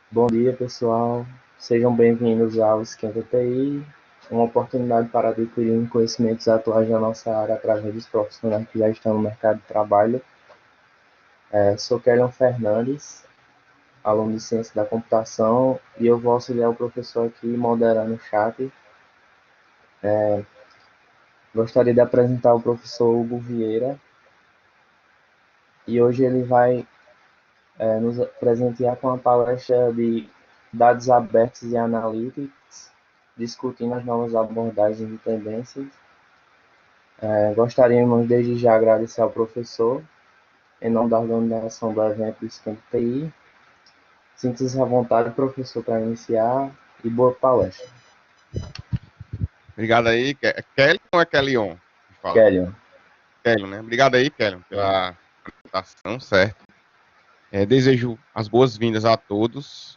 Bom dia, pessoal. Sejam bem-vindos ao Esquenta TI, uma oportunidade para adquirir conhecimentos atuais da nossa área através dos profissionais que já estão no mercado de trabalho. Sou Kelion Fernandes, aluno de Ciência da Computação, e eu vou auxiliar o professor aqui moderando o chat. Gostaria de apresentar o professor Hugo Vieira, e hoje ele vai nos presentear com uma palestra de dados abertos e analytics, discutindo as novas abordagens e tendências. Gostaríamos desde já agradecer ao professor, em nome da organização do evento do Esquenta TI. Sinta-se à vontade, professor, para iniciar e boa palestra. Obrigado aí. Kelly ou é Kellyon? Fala. Kelly. Kelly, né? Obrigado aí, Kelly, pela apresentação, certo? Desejo as boas-vindas a todos,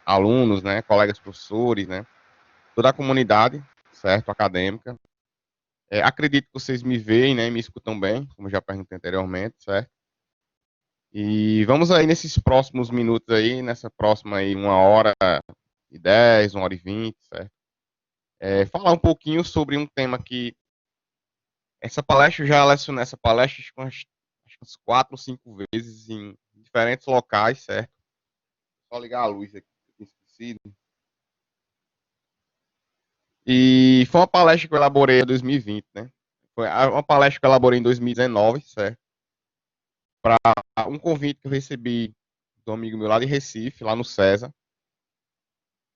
alunos, né? Colegas professores, né? Toda a comunidade, certo? Acadêmica. Acredito que vocês me veem, né? Me escutam bem, como já perguntei anteriormente, certo? E vamos aí nesses próximos minutos aí, nessa próxima aí, 1h10, 1h20, certo? Falar um pouquinho sobre um tema que essa palestra, eu já lecionei essa palestra acho que umas 4 ou 5 vezes em diferentes locais, certo? Só ligar a luz aqui, eu tinha esquecido. E foi uma palestra que eu elaborei em 2020, né? Foi uma palestra que eu elaborei em 2019, certo? Para um convite que eu recebi do amigo meu lá de Recife, lá no César.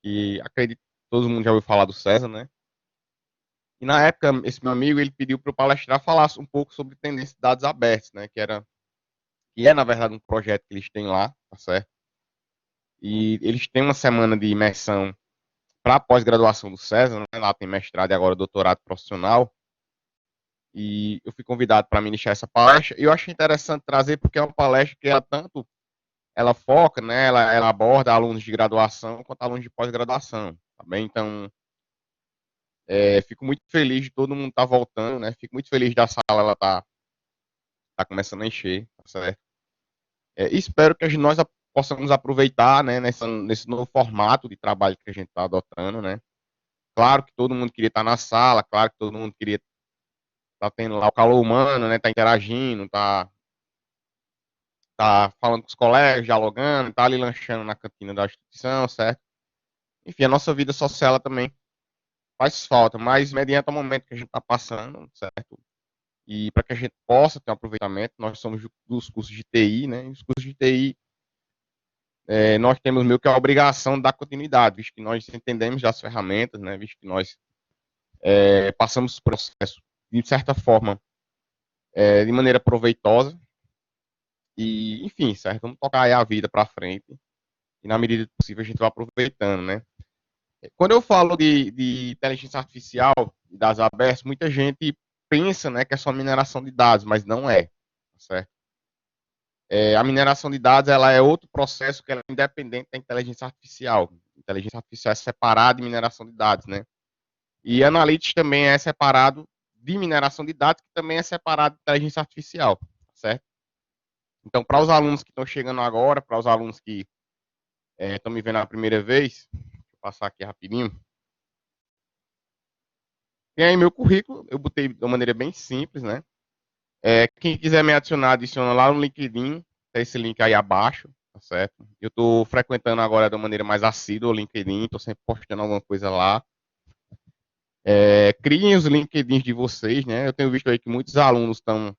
E acredito que todo mundo já ouviu falar do César, né? E na época, esse meu amigo, ele pediu para eu palestrar, falasse um pouco sobre tendência de dados abertos, né? Que é, na verdade, um projeto que eles têm lá, tá certo? E eles têm uma semana de imersão para a pós-graduação do César, né? Lá tem mestrado e agora doutorado profissional. E eu fui convidado para ministrar essa palestra. E eu achei interessante trazer, porque é uma palestra que ela foca, né? Ela aborda alunos de graduação quanto alunos de pós-graduação, tá bem? Então, fico muito feliz de todo mundo estar voltando, né? Fico muito feliz da sala ela tá começando a encher, tá certo? Espero que nós possamos aproveitar, né, nesse novo formato de trabalho que a gente está adotando, né? Claro que todo mundo queria estar na sala, claro que todo mundo queria estar tendo lá o calor humano, né? Tá interagindo, tá falando com os colegas, dialogando, tá ali lanchando na cantina da instituição, certo? Enfim, a nossa vida social ela também faz falta, mas mediante o momento que a gente está passando, certo? E para que a gente possa ter um aproveitamento, nós somos dos cursos de TI, né? E os cursos de TI, nós temos meio que a obrigação de dar continuidade, visto que nós entendemos das ferramentas, né? Visto que nós passamos o processo, de certa forma, de maneira proveitosa. E, enfim, certo? Vamos tocar aí a vida para frente. E na medida do possível a gente vai aproveitando, né? Quando eu falo de inteligência artificial e dados abertos, muita gente pensa, né, que é só mineração de dados, mas não é, certo? A mineração de dados ela é outro processo que ela é independente da inteligência artificial. Inteligência artificial é separada de mineração de dados, né? E Analytics também é separado de mineração de dados, que também é separado de inteligência artificial, certo? Então, para os alunos que estão chegando agora, para os alunos que estão me vendo a primeira vez, deixa eu passar aqui rapidinho. Tem aí meu currículo, eu botei de uma maneira bem simples, né? Quem quiser me adicionar, adiciona lá no LinkedIn, tem esse link aí abaixo, tá certo? Eu estou frequentando agora de uma maneira mais assídua o LinkedIn, estou sempre postando alguma coisa lá. Criem os LinkedIns de vocês, né? Eu tenho visto aí que muitos alunos estão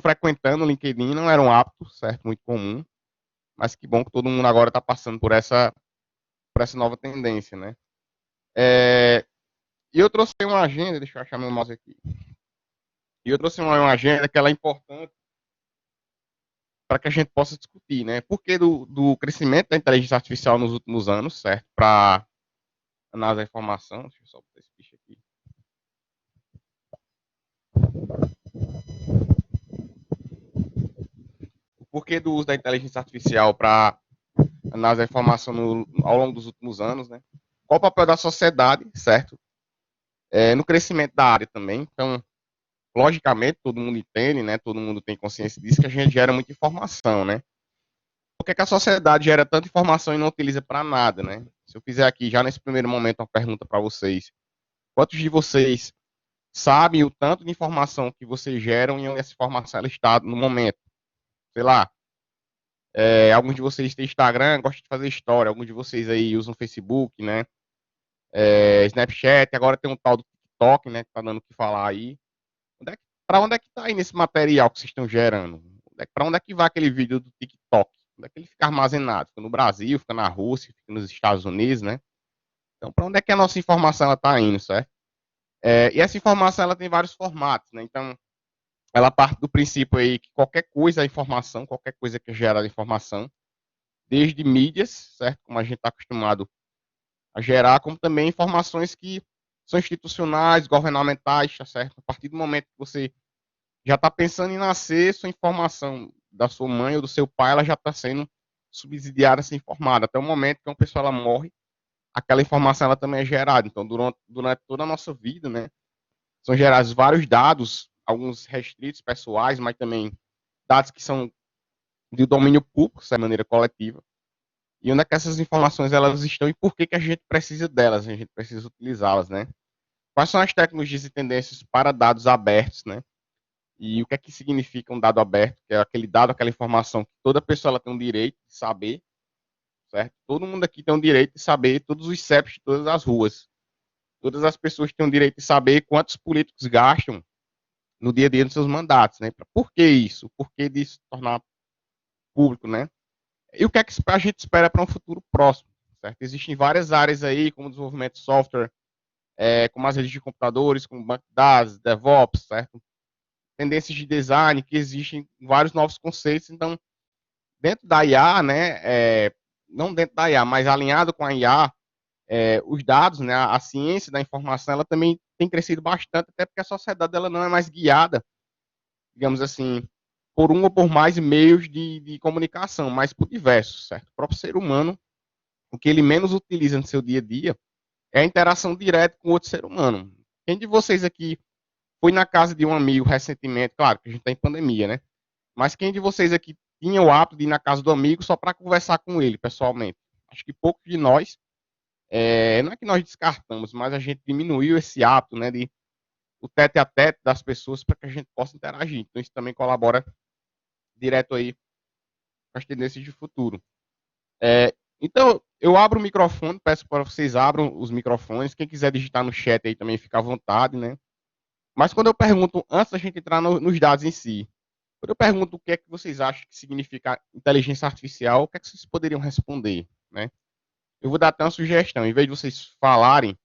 frequentando o LinkedIn, não eram aptos, certo? Muito comum, mas que bom que todo mundo agora está passando por essa nova tendência, né? E eu trouxe uma agenda, deixa eu achar meu mouse aqui. E eu trouxe uma agenda que ela é importante para que a gente possa discutir, né? Por que do crescimento da inteligência artificial nos últimos anos, certo? Para análise da informação, deixa eu só botar esse bicho aqui. O porquê do uso da inteligência artificial para análise da informação ao longo dos últimos anos, né? Qual o papel da sociedade, certo? No crescimento da área também. Então, logicamente, todo mundo entende, né? Todo mundo tem consciência disso, que a gente gera muita informação, né? que é que a sociedade gera tanta informação e não utiliza para nada, né? Se eu fizer aqui, já nesse primeiro momento, uma pergunta para vocês. Quantos de vocês sabem o tanto de informação que vocês geram e onde essa informação ela está no momento? Sei lá, alguns de vocês têm Instagram, gostam de fazer história, alguns de vocês aí usam Facebook, né? Snapchat, agora tem um tal do TikTok, né? Que tá dando o que falar aí. Para onde é que tá aí nesse material que vocês estão gerando? Para onde é que vai aquele vídeo do TikTok? Onde é que ele fica armazenado? Fica no Brasil, fica na Rússia, fica nos Estados Unidos, né? Então, para onde é que a nossa informação está indo, certo? E essa informação ela tem vários formatos, né? Então, ela parte do princípio aí que qualquer coisa é informação, qualquer coisa que gera informação, desde mídias, certo? Como a gente está acostumado a gerar, como também informações que são institucionais, governamentais, tá certo? A partir do momento que você já está pensando em nascer, sua informação da sua mãe ou do seu pai, ela já está sendo subsidiada, ser informada. Até o momento que uma pessoa ela morre, aquela informação ela também é gerada. Então, durante toda a nossa vida, né, são gerados vários dados, alguns restritos pessoais, mas também dados que são de domínio público, de maneira coletiva. E onde é que essas informações elas estão e por que, que a gente precisa delas, a gente precisa utilizá-las, né? Quais são as tecnologias e tendências para dados abertos, né? E o que é que significa um dado aberto? Que é aquele dado, aquela informação que toda pessoa ela tem um direito de saber, certo? Todo mundo aqui tem um direito de saber todos os CEPs de todas as ruas. Todas as pessoas têm o direito de saber quantos políticos gastam no dia a dia dos seus mandatos, né? Por que isso? Por que disso tornar público, né? E o que é que a gente espera para um futuro próximo, certo? Existem várias áreas aí, como desenvolvimento de software, como as redes de computadores, como banco de dados, DevOps, certo? Tendências de design, que existem vários novos conceitos. Então, dentro da IA, né, não dentro da IA, mas alinhado com a IA, os dados, né, a ciência da informação, ela também tem crescido bastante, até porque a sociedade ela não é mais guiada, digamos assim, por um ou por mais meios de comunicação, mas por diversos, certo? O próprio ser humano, o que ele menos utiliza no seu dia a dia é a interação direta com outro ser humano. Quem de vocês aqui foi na casa de um amigo recentemente? Claro que a gente está em pandemia, né? Mas quem de vocês aqui tinha o hábito de ir na casa do amigo só para conversar com ele pessoalmente? Acho que poucos de nós, não é que nós descartamos, mas a gente diminuiu esse hábito, né, de o tete a tete das pessoas para que a gente possa interagir. Então isso também colabora direto aí com as tendências de futuro. Então eu abro o microfone, peço para vocês abram os microfones. Quem quiser digitar no chat aí também fica à vontade, né? Mas quando eu pergunto, antes da gente entrar nos dados em si, quando eu pergunto o que é que vocês acham que significa inteligência artificial, o que é que vocês poderiam responder, né? Eu vou dar até uma sugestão. Em vez de vocês falarem,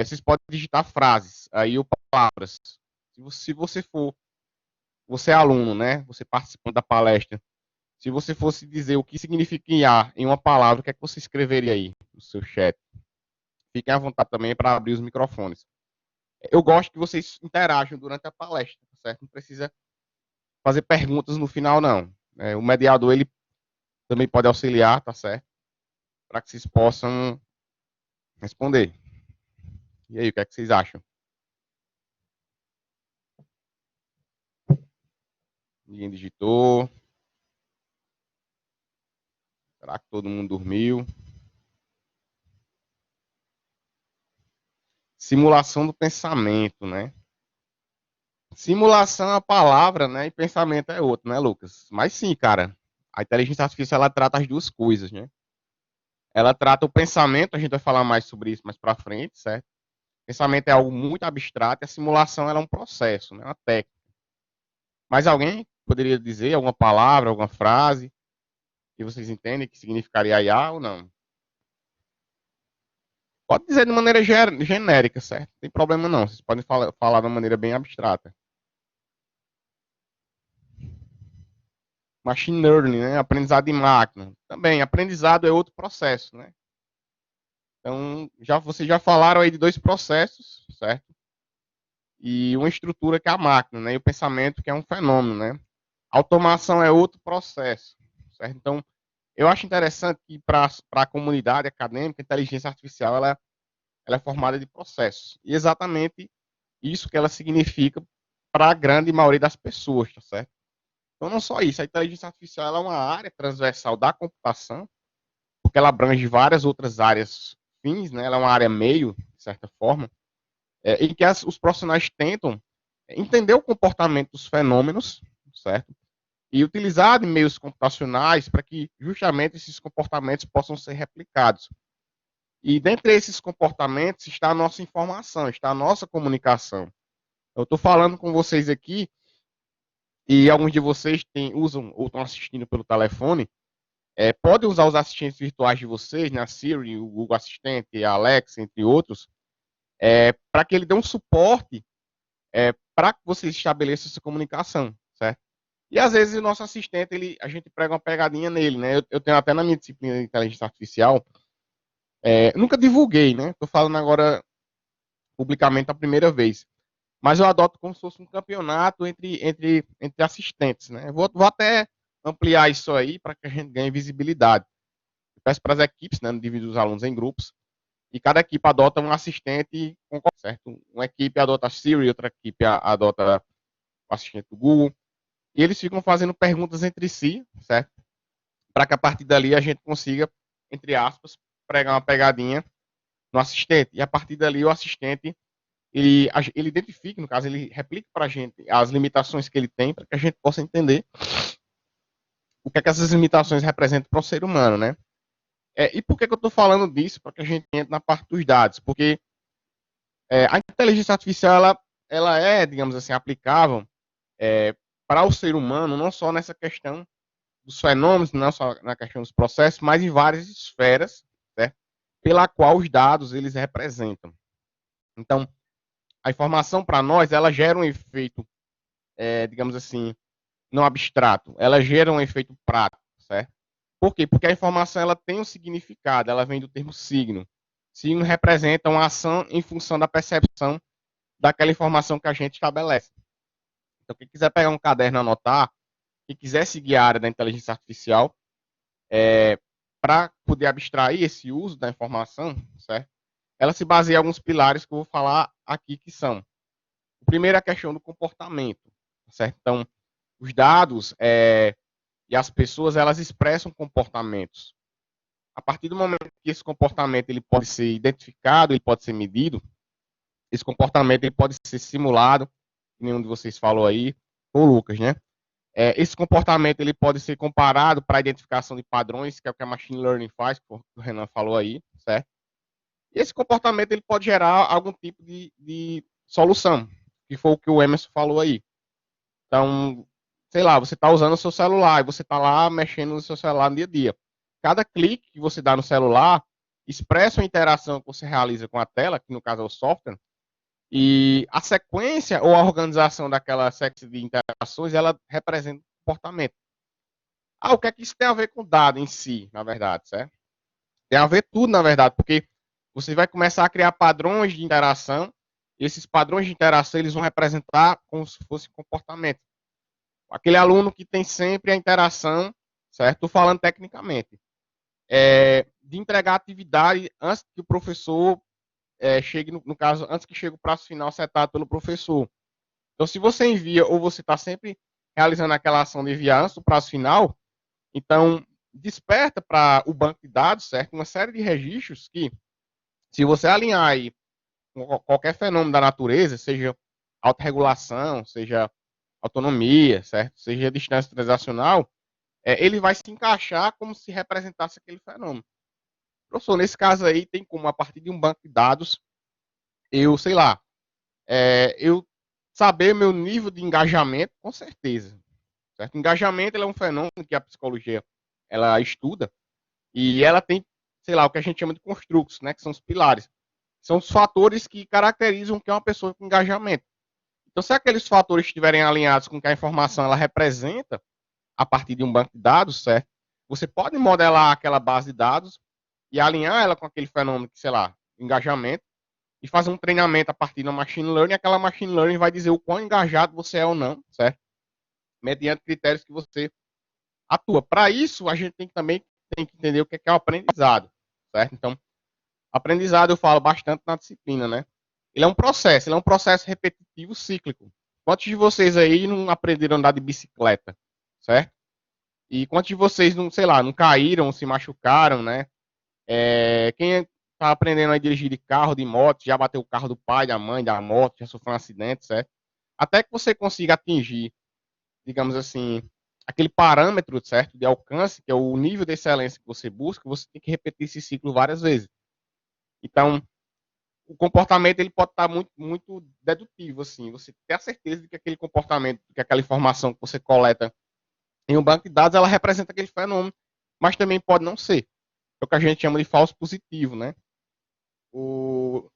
vocês podem digitar frases, aí ou palavras. Se você for, você é aluno, né? Você participando da palestra. Se você fosse dizer o que significa IA em uma palavra, o que é que você escreveria aí no seu chat? Fiquem à vontade também para abrir os microfones. Eu gosto que vocês interajam durante a palestra, certo? Não precisa fazer perguntas no final, não. O mediador, ele também pode auxiliar, tá certo? Para que vocês possam responder. E aí, o que é que vocês acham? Ninguém digitou? Será que todo mundo dormiu? Simulação do pensamento, né? Simulação é uma palavra, né? E pensamento é outro, né, Lucas? Mas sim, cara. A inteligência artificial, ela trata as duas coisas, né? Ela trata o pensamento, a gente vai falar mais sobre isso mais para frente, certo? Pensamento é algo muito abstrato, e a simulação ela é um processo, né? Uma técnica. Mas alguém poderia dizer alguma palavra, alguma frase que vocês entendem que significaria IA ou não? Pode dizer de maneira genérica, certo? Não tem problema não. Vocês podem falar de uma maneira bem abstrata. Machine learning, né? Aprendizado de máquina. Também, aprendizado é outro processo, né? Então, vocês já falaram aí de dois processos, certo? E uma estrutura que é a máquina, né? E o pensamento que é um fenômeno, né? Automação é outro processo, certo? Então, eu acho interessante que para a comunidade acadêmica, a inteligência artificial ela é formada de processos. E exatamente isso que ela significa para a grande maioria das pessoas, tá certo? Então, não só isso, a inteligência artificial ela é uma área transversal da computação, porque ela abrange várias outras áreas fins, né? Ela é uma área meio, de certa forma, em que os profissionais tentam entender o comportamento dos fenômenos, certo? E utilizar de meios computacionais para que justamente esses comportamentos possam ser replicados. E dentre esses comportamentos está a nossa informação, está a nossa comunicação. Eu estou falando com vocês aqui e alguns de vocês usam ou estão assistindo pelo telefone. Podem usar os assistentes virtuais de vocês, né, a Siri, o Google Assistente, a Alexa, entre outros, para que ele dê um suporte para que vocês estabeleçam essa comunicação, certo? E às vezes o nosso assistente, a gente prega uma pegadinha nele, né? Eu tenho até na minha disciplina de inteligência artificial, nunca divulguei, né? Estou falando agora publicamente a primeira vez. Mas eu adoto como se fosse um campeonato entre assistentes, né? Vou até ampliar isso aí para que a gente ganhe visibilidade. Eu peço para as equipes, né? Dividir os alunos em grupos, e cada equipe adota um assistente, certo? Uma equipe adota a Siri, outra equipe adota o assistente do Google, e eles ficam fazendo perguntas entre si, certo? Para que a partir dali a gente consiga, entre aspas, pregar uma pegadinha no assistente. E a partir dali o assistente, ele identifica, no caso, ele replica para a gente as limitações que ele tem, para que a gente possa entender o que é que essas limitações representam para o ser humano, né? E por que eu estou falando disso? Para que a gente entre na parte dos dados. Porque a inteligência artificial, ela é, digamos assim, aplicável para o ser humano, não só nessa questão dos fenômenos, não só na questão dos processos, mas em várias esferas, certo? Pela qual os dados eles representam. Então, a informação para nós, ela gera um efeito, digamos assim, não abstrato, ela gera um efeito prático, certo? Por quê? Porque a informação ela tem um significado, ela vem do termo signo. Signo representa uma ação em função da percepção daquela informação que a gente estabelece. Então, quem quiser pegar um caderno e anotar, quem quiser seguir a área da inteligência artificial, para poder abstrair esse uso da informação, certo? Ela se baseia em alguns pilares que eu vou falar aqui, que são: o primeiro é a questão do comportamento, certo? Então, os dados e as pessoas, elas expressam comportamentos. A partir do momento que esse comportamento ele pode ser identificado, ele pode ser medido, esse comportamento ele pode ser simulado, que nenhum de vocês falou aí, ou Lucas, né? Esse comportamento ele pode ser comparado para a identificação de padrões, que é o que a Machine Learning faz, que o Renan falou aí, certo? E esse comportamento ele pode gerar algum tipo de solução, que foi o que o Emerson falou aí. Então, sei lá, você está usando o seu celular e você está lá mexendo no seu celular no dia a dia. Cada clique que você dá no celular expressa uma interação que você realiza com a tela, que no caso é o software, e a sequência ou a organização daquela sequência de interações, ela representa comportamento. O que é que isso tem a ver com o dado em si, na verdade, certo? Tem a ver tudo, na verdade, porque você vai começar a criar padrões de interação, e esses padrões de interação eles vão representar como se fosse comportamento. Aquele aluno que tem sempre a interação, certo? Estou falando tecnicamente, de entregar a atividade antes que o professor chegue, no caso, antes que chegue o prazo final setado pelo professor. Então, se você envia ou você está sempre realizando aquela ação de enviar antes do prazo final, então desperta para o banco de dados, certo? Uma série de registros que, se você alinhar aí com qualquer fenômeno da natureza, seja autorregulação, seja autonomia, certo? Seja distância transacional, ele vai se encaixar como se representasse aquele fenômeno. Professor, nesse caso aí, tem como, a partir de um banco de dados, eu, sei lá, eu saber meu nível de engajamento, com certeza. Certo? Engajamento é um fenômeno que a psicologia ela estuda e ela tem, sei lá, o que a gente chama de construtos, né, que são os pilares. São os fatores que caracterizam o que é uma pessoa com engajamento. Então, se aqueles fatores estiverem alinhados com o que a informação ela representa, a partir de um banco de dados, certo? Você pode modelar aquela base de dados e alinhar ela com aquele fenômeno, que, sei lá, engajamento, e fazer um treinamento a partir da machine learning, e aquela machine learning vai dizer o quão engajado você é ou não, certo? Mediante critérios que você atua. Para isso, a gente também tem que entender o que é o aprendizado, certo? Então, aprendizado eu falo bastante na disciplina, né? Ele é um processo repetitivo cíclico. Quantos de vocês aí não aprenderam a andar de bicicleta? certo? E quantos de vocês não, sei lá, não caíram, se machucaram, né? Quem tá aprendendo a dirigir de carro, de moto, já bateu o carro do pai, da mãe, da moto, já sofreu um acidente, certo? Até que você consiga atingir, digamos assim, aquele parâmetro, certo, de alcance, que é o nível de excelência que você busca, você tem que repetir esse ciclo várias vezes. Então, o comportamento ele pode estar muito, muito dedutivo, assim. Você tem a certeza de que aquele comportamento, que aquela informação que você coleta em um banco de dados, ela representa aquele fenômeno, mas também pode não ser. É o que a gente chama de falso positivo, né? O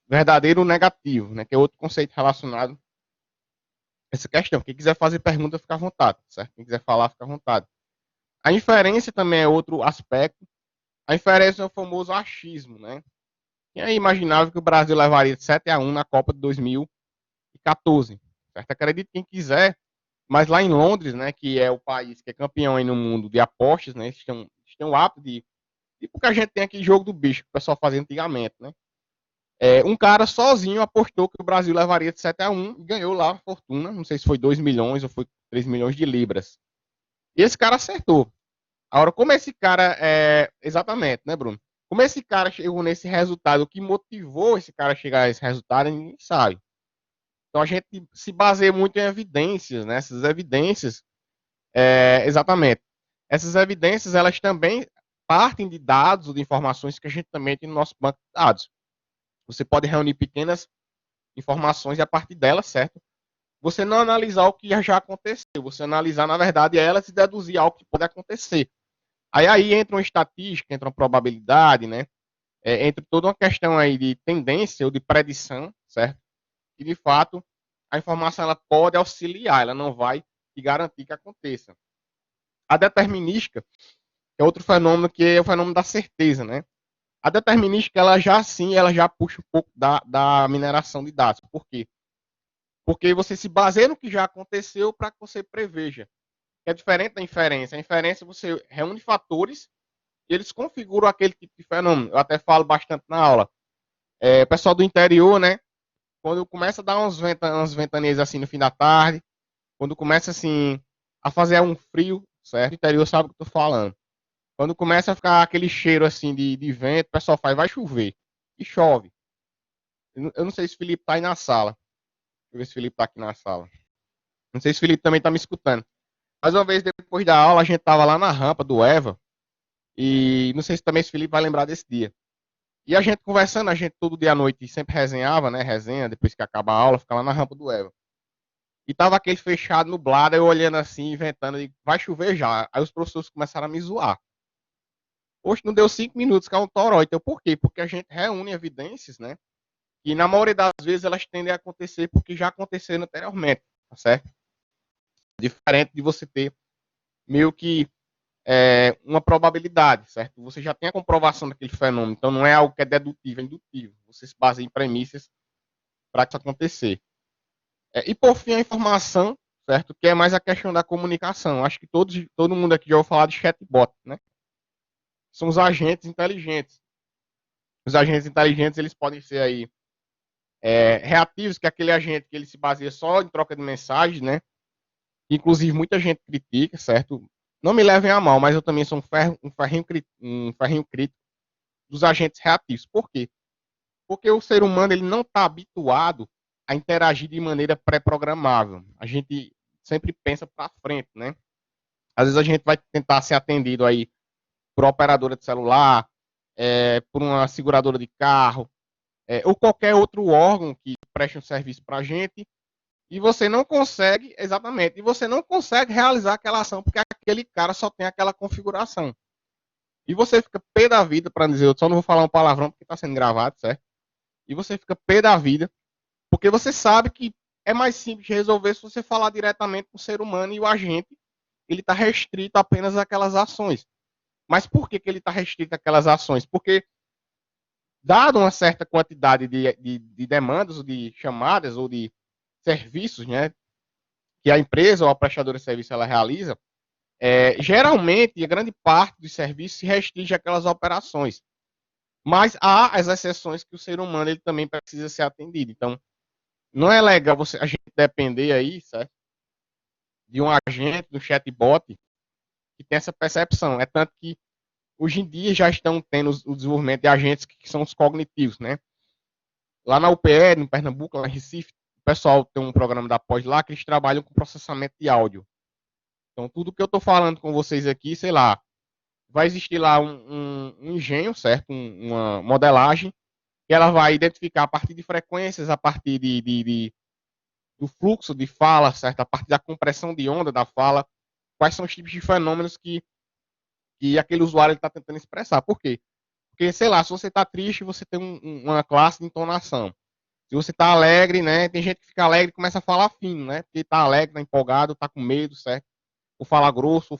verdadeiro negativo, né? Que é outro conceito relacionado a essa questão. Quem quiser fazer pergunta, fica à vontade, certo? Quem quiser falar, fica à vontade. A inferência também é outro aspecto. A inferência é o famoso achismo, né? Quem aí imaginava que o Brasil levaria de 7-1 na Copa de 2014? Certo? Acredite quem quiser, mas lá em Londres, né, que é o país que é campeão aí no mundo de apostas, né, eles têm o hábito de, tipo que a gente tem aqui jogo do bicho, que o pessoal fazia antigamente, né? Um cara sozinho apostou que o Brasil levaria de 7-1 e ganhou lá a fortuna, não sei se foi 2 milhões ou foi 3 milhões de libras. E esse cara acertou. Agora, como esse cara exatamente, né, Bruno? Como esse cara chegou nesse resultado, o que motivou esse cara a chegar a esse resultado, ninguém sabe. Então a gente se baseia muito em evidências, né? Essas evidências, exatamente. Essas evidências, elas também partem de dados ou de informações que a gente também tem no nosso banco de dados. Você pode reunir pequenas informações e a partir delas, certo? Você não analisar o que já aconteceu, você analisar, na verdade, elas e deduzir algo que pode acontecer. Aí entra uma estatística, entra uma probabilidade, né? Entra toda uma questão aí de tendência ou de predição, certo? E, de fato, a informação ela pode auxiliar, ela não vai te garantir que aconteça. A determinística é outro fenômeno que é o fenômeno da certeza, né? A determinística, ela já sim, ela já puxa um pouco da mineração de dados. Por quê? Porque você se baseia no que já aconteceu para que você preveja. É diferente da inferência. A inferência, você reúne fatores e eles configuram aquele tipo de fenômeno. Eu até falo bastante na aula. Pessoal do interior, né? Quando começa a dar umas ventanias assim no fim da tarde, quando começa assim a fazer um frio, certo? O interior sabe o que eu tô falando. Quando começa a ficar aquele cheiro assim de vento, o pessoal faz, vai chover. E chove. Eu não sei se o Felipe tá aí na sala. Deixa eu ver se o Felipe tá aqui na sala. Não sei se o Felipe também tá me escutando. Mais uma vez, depois da aula, a gente tava lá na rampa do Eva. E não sei se também o Felipe vai lembrar desse dia. E a gente conversando, a gente todo dia à noite sempre resenhava, né? Resenha, depois que acaba a aula, fica lá na rampa do Eva. E tava aquele fechado, nublado, eu olhando assim, inventando, e vai chover já. Aí os professores começaram a me zoar. Hoje não deu 5 minutos, que é um toró. Então por quê? Porque a gente reúne evidências, né? E na maioria das vezes elas tendem a acontecer porque já aconteceram anteriormente, tá certo? Diferente de você ter meio que uma probabilidade, certo? Você já tem a comprovação daquele fenômeno, então não é algo que é dedutivo, é indutivo. Você se baseia em premissas para isso acontecer. E por fim, a informação, certo? Que é mais a questão da comunicação. Acho que todo mundo aqui já ouviu falar de chatbot, né? São os agentes inteligentes. Os agentes inteligentes, eles podem ser aí reativos, que é aquele agente que ele se baseia só em troca de mensagens, né? Inclusive, muita gente critica, certo? Não me levem a mal, mas eu também sou um ferrinho crítico dos agentes reativos. Por quê? Porque o ser humano ele não está habituado a interagir de maneira pré-programável. A gente sempre pensa para frente, né? Às vezes a gente vai tentar ser atendido aí por uma operadora de celular, por uma seguradora de carro, ou qualquer outro órgão que preste um serviço para a gente, e você não consegue, exatamente, e você não consegue realizar aquela ação porque aquele cara só tem aquela configuração. E você fica pé da vida, para dizer, eu só não vou falar um palavrão porque está sendo gravado, certo? E você fica pé da vida, porque você sabe que é mais simples de resolver se você falar diretamente com o ser humano e o agente, ele está restrito apenas àquelas ações. Mas por que ele está restrito àquelas ações? Porque, dado uma certa quantidade de demandas, ou de chamadas, ou de serviços, né, que a empresa ou a prestadora de serviço ela realiza, geralmente, a grande parte dos serviços se restringe àquelas operações. Mas há as exceções que o ser humano ele também precisa ser atendido. Então, não é legal a gente depender aí, certo? de um agente, do chatbot, que tem essa percepção. É tanto que hoje em dia já estão tendo o desenvolvimento de agentes que são os cognitivos, né? Lá na UPE, no Pernambuco, lá em Recife, o pessoal tem um programa da pós lá que eles trabalham com processamento de áudio. Então, tudo que eu estou falando com vocês aqui, sei lá, vai existir lá um engenho, certo? Uma modelagem, que ela vai identificar a partir de frequências, a partir do fluxo de fala, certo? A partir da compressão de onda da fala, quais são os tipos de fenômenos que aquele usuário está tentando expressar. Por quê? Porque, sei lá, se você está triste, você tem uma classe de entonação. Se você está alegre, né? Tem gente que fica alegre e começa a falar fino, né? Porque está alegre, está empolgado, está com medo, certo? Ou falar grosso,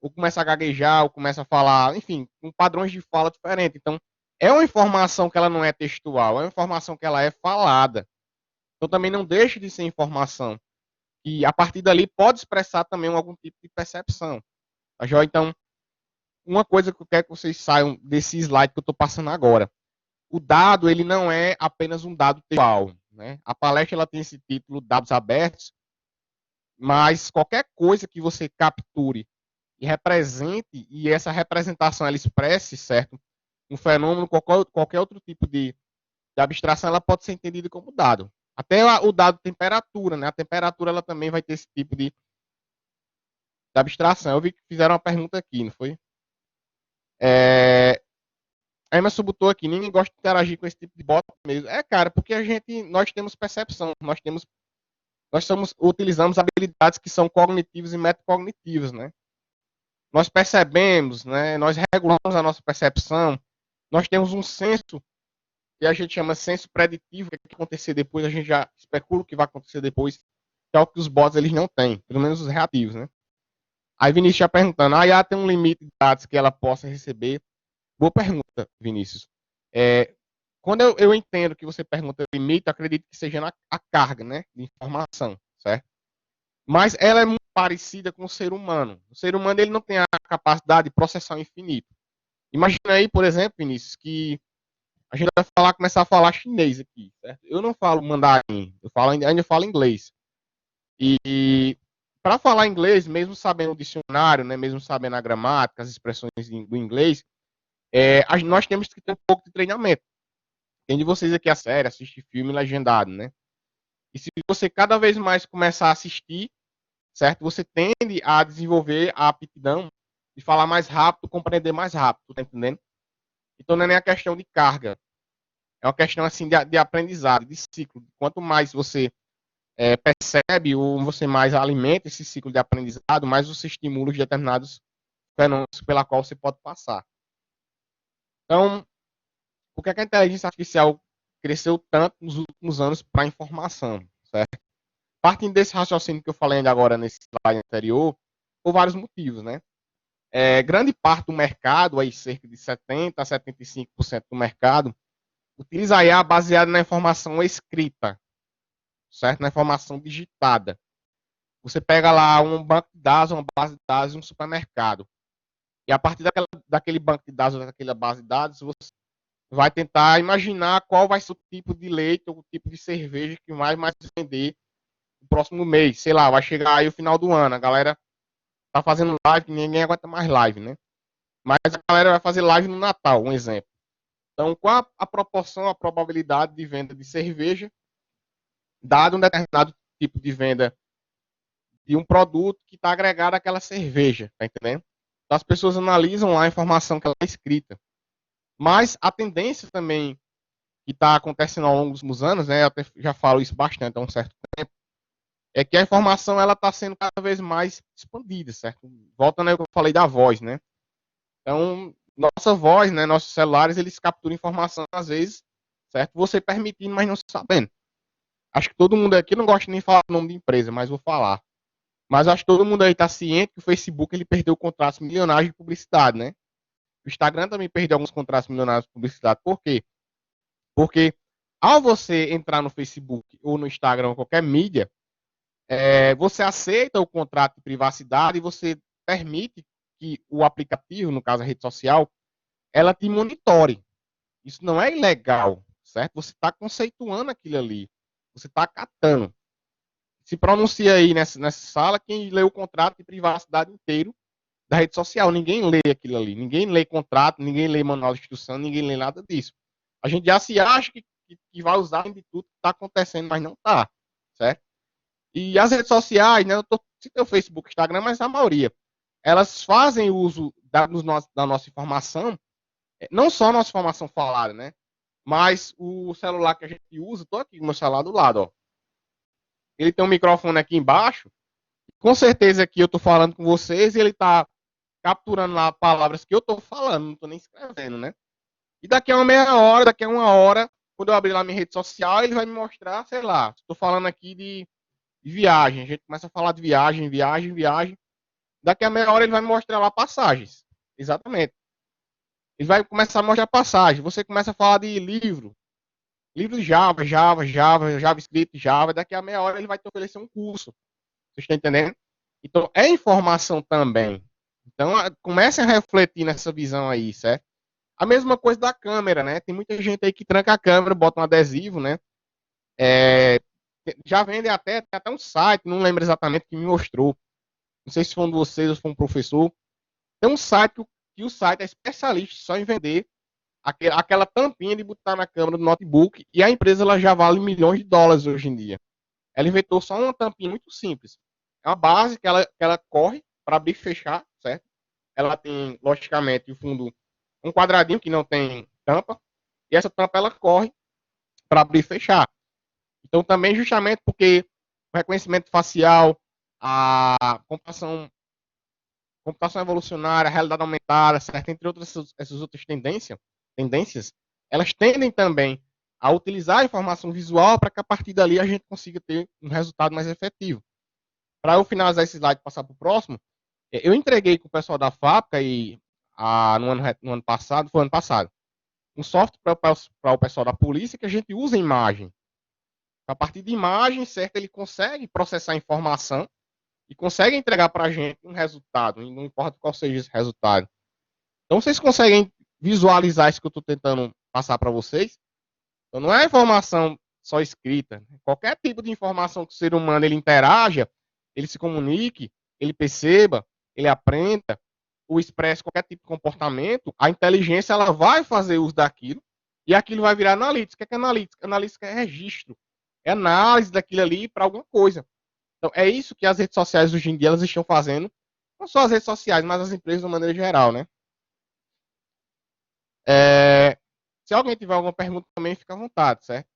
ou começa a gaguejar, ou começa a falar, enfim, com padrões de fala diferentes. Então, é uma informação que ela não é textual, é uma informação que ela é falada. Então, também não deixa de ser informação. E a partir dali pode expressar também algum tipo de percepção. Tá, joia? Então, uma coisa que eu quero que vocês saiam desse slide que eu estou passando agora. O dado, ele não é apenas um dado textual, né? A palestra ela tem esse título, Dados Abertos, mas qualquer coisa que você capture e represente, e essa representação ela expresse, certo? Um fenômeno, qualquer outro tipo de abstração, ela pode ser entendida como dado. Até o dado temperatura, né? A temperatura ela também vai ter esse tipo de abstração. Eu vi que fizeram uma pergunta aqui, não foi? A Emerson botou aqui, ninguém gosta de interagir com esse tipo de bot mesmo. É, cara, porque nós temos percepção, utilizamos habilidades que são cognitivas e metacognitivas, né? Nós percebemos, né? Nós regulamos a nossa percepção, nós temos um senso que a gente chama senso preditivo, o que vai acontecer depois, a gente já especula o que vai acontecer depois, que é o que os bots eles não têm, pelo menos os reativos, né? Aí Vinícius já perguntando, a IA tem um limite de dados que ela possa receber? Boa pergunta, Vinícius. Quando eu entendo que você pergunta limite, eu acredito que seja a carga, né, de informação, certo? Mas ela é muito parecida com o ser humano. O ser humano ele não tem a capacidade de processar o infinito. Imagina aí, por exemplo, Vinícius, que a gente vai começar a falar chinês aqui, certo? Eu não falo mandarim, ainda falo inglês. E para falar inglês, mesmo sabendo o dicionário, né, mesmo sabendo a gramática, as expressões do inglês, nós temos que ter um pouco de treinamento. Quem de vocês aqui é sério, assiste filme legendado, né? E se você cada vez mais começar a assistir, certo? Você tende a desenvolver a aptidão de falar mais rápido, compreender mais rápido, tá entendendo? Então não é nem a questão de carga, é uma questão assim de aprendizado, de ciclo. Quanto mais você percebe ou você mais alimenta esse ciclo de aprendizado, mais você estimula os determinados fenômenos pela qual você pode passar. Então, por que a inteligência artificial cresceu tanto nos últimos anos para a informação, certo? Partindo desse raciocínio que eu falei ainda agora nesse slide anterior, por vários motivos, né? Grande parte do mercado, aí cerca de 70 a 75% do mercado, utiliza a IA baseada na informação escrita, certo? Na informação digitada. Você pega lá um banco de dados, uma base de dados de um supermercado. E a partir daquele banco de dados, daquela base de dados, você vai tentar imaginar qual vai ser o tipo de leite ou o tipo de cerveja que vai mais vender no próximo mês. Sei lá, vai chegar aí o final do ano. A galera tá fazendo live, ninguém aguenta mais live, né? Mas a galera vai fazer live no Natal, um exemplo. Então, qual a proporção, a probabilidade de venda de cerveja, dado um determinado tipo de venda de um produto que está agregado àquela cerveja, tá entendendo? Então, as pessoas analisam lá a informação que ela é escrita. Mas a tendência também que está acontecendo ao longo dos últimos anos, né, eu até já falo isso bastante há um certo tempo, é que a informação ela está sendo cada vez mais expandida, certo? Voltando ao que eu falei da voz, né? Então, nossa voz, né, nossos celulares, eles capturam informação às vezes, certo? Você permitindo, mas não sabendo. Acho que todo mundo aqui não gosta nem de falar o nome de empresa, mas vou falar. Mas acho que todo mundo aí está ciente que o Facebook ele perdeu contratos milionários de publicidade, né? O Instagram também perdeu alguns contratos milionários de publicidade. Por quê? Porque ao você entrar no Facebook ou no Instagram ou qualquer mídia, você aceita o contrato de privacidade e você permite que o aplicativo, no caso a rede social, ela te monitore. Isso não é ilegal, certo? Você está conceituando aquilo ali. Você está acatando. Se pronuncia aí nessa sala quem lê o contrato de privacidade inteiro da rede social. Ninguém lê aquilo ali. Ninguém lê contrato, ninguém lê manual de instrução, ninguém lê nada disso. A gente já se acha que vai usar de tudo que está acontecendo, mas não está, certo? E as redes sociais, né? Eu tô citando o Facebook, Instagram, mas a maioria, elas fazem uso da nossa informação, não só a nossa informação falada, né? Mas o celular que a gente usa, tô aqui com o meu celular do lado, ó. Ele tem um microfone aqui embaixo. Com certeza aqui eu tô falando com vocês e ele tá capturando lá palavras que eu tô falando, não tô nem escrevendo, né? E daqui a uma meia hora, daqui a uma hora, quando eu abrir lá minha rede social, ele vai me mostrar, sei lá, estou falando aqui de viagem. A gente começa a falar de viagem, viagem, viagem. Daqui a meia hora ele vai me mostrar lá passagens. Exatamente. Ele vai começar a mostrar passagem. Você começa a falar de livro. Livro de Java, Java, Java, JavaScript, Java. Daqui a meia hora ele vai te oferecer um curso. Você está entendendo? Então, é informação também. Então, comece a refletir nessa visão aí, certo? A mesma coisa da câmera, né? Tem muita gente aí que tranca a câmera, bota um adesivo, né? Já vende até um site, não lembro exatamente que me mostrou. Não sei se foi um de vocês ou se foi um professor. Tem um site que o site é especialista só em vender aquela tampinha de botar na câmera do notebook e a empresa ela já vale milhões de dólares hoje em dia. Ela inventou só uma tampinha muito simples. É uma base que ela corre para abrir e fechar, certo? Ela tem, logicamente, o fundo um quadradinho que não tem tampa e essa tampa ela corre para abrir e fechar. Então também justamente porque o reconhecimento facial, a computação evolucionária, a realidade aumentada, certo? Entre outras essas outras tendências, elas tendem também a utilizar a informação visual para que a partir dali a gente consiga ter um resultado mais efetivo. Para eu finalizar esse slide e passar para o próximo, eu entreguei com o pessoal da fábrica no ano passado, foi ano passado, um software para o pessoal da polícia que a gente usa imagem. A partir de imagem, certo, ele consegue processar a informação e consegue entregar para a gente um resultado, não importa qual seja esse resultado. Então, vocês conseguem visualizar isso que eu estou tentando passar para vocês? Então, não é informação só escrita. Qualquer tipo de informação que o ser humano ele interaja, ele se comunique, ele perceba, ele aprenda, ou expresse qualquer tipo de comportamento, a inteligência ela vai fazer uso daquilo e aquilo vai virar analítica. O que é analítica? Analítica é registro, é análise daquilo ali para alguma coisa. Então, é isso que as redes sociais hoje em dia elas estão fazendo, não só as redes sociais, mas as empresas de uma maneira geral, né? Se alguém tiver alguma pergunta também, fica à vontade, certo?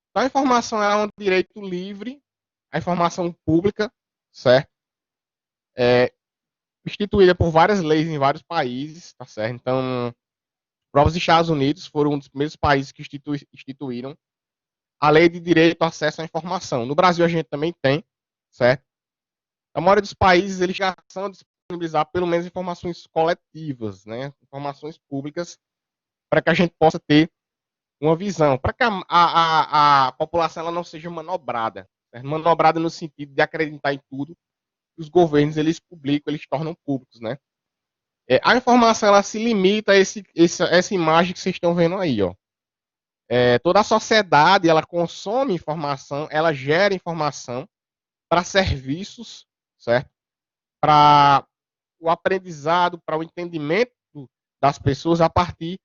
Então, a informação é um direito livre, a informação pública, certo? Instituída por várias leis em vários países, tá certo? Então, os Estados Unidos foram um dos primeiros países que instituíram a lei de direito ao acesso à informação. No Brasil, a gente também tem, certo? A maioria dos países, eles já são disponibilizar pelo menos informações coletivas, né? Informações públicas, para que a gente possa ter uma visão, para que a população ela não seja manobrada. Certo? Manobrada no sentido de acreditar em tudo que os governos eles publicam, eles tornam públicos, né? A informação ela se limita a essa imagem que vocês estão vendo aí, ó. Toda a sociedade ela consome informação, ela gera informação para serviços, certo? Para o aprendizado, para o entendimento das pessoas a partir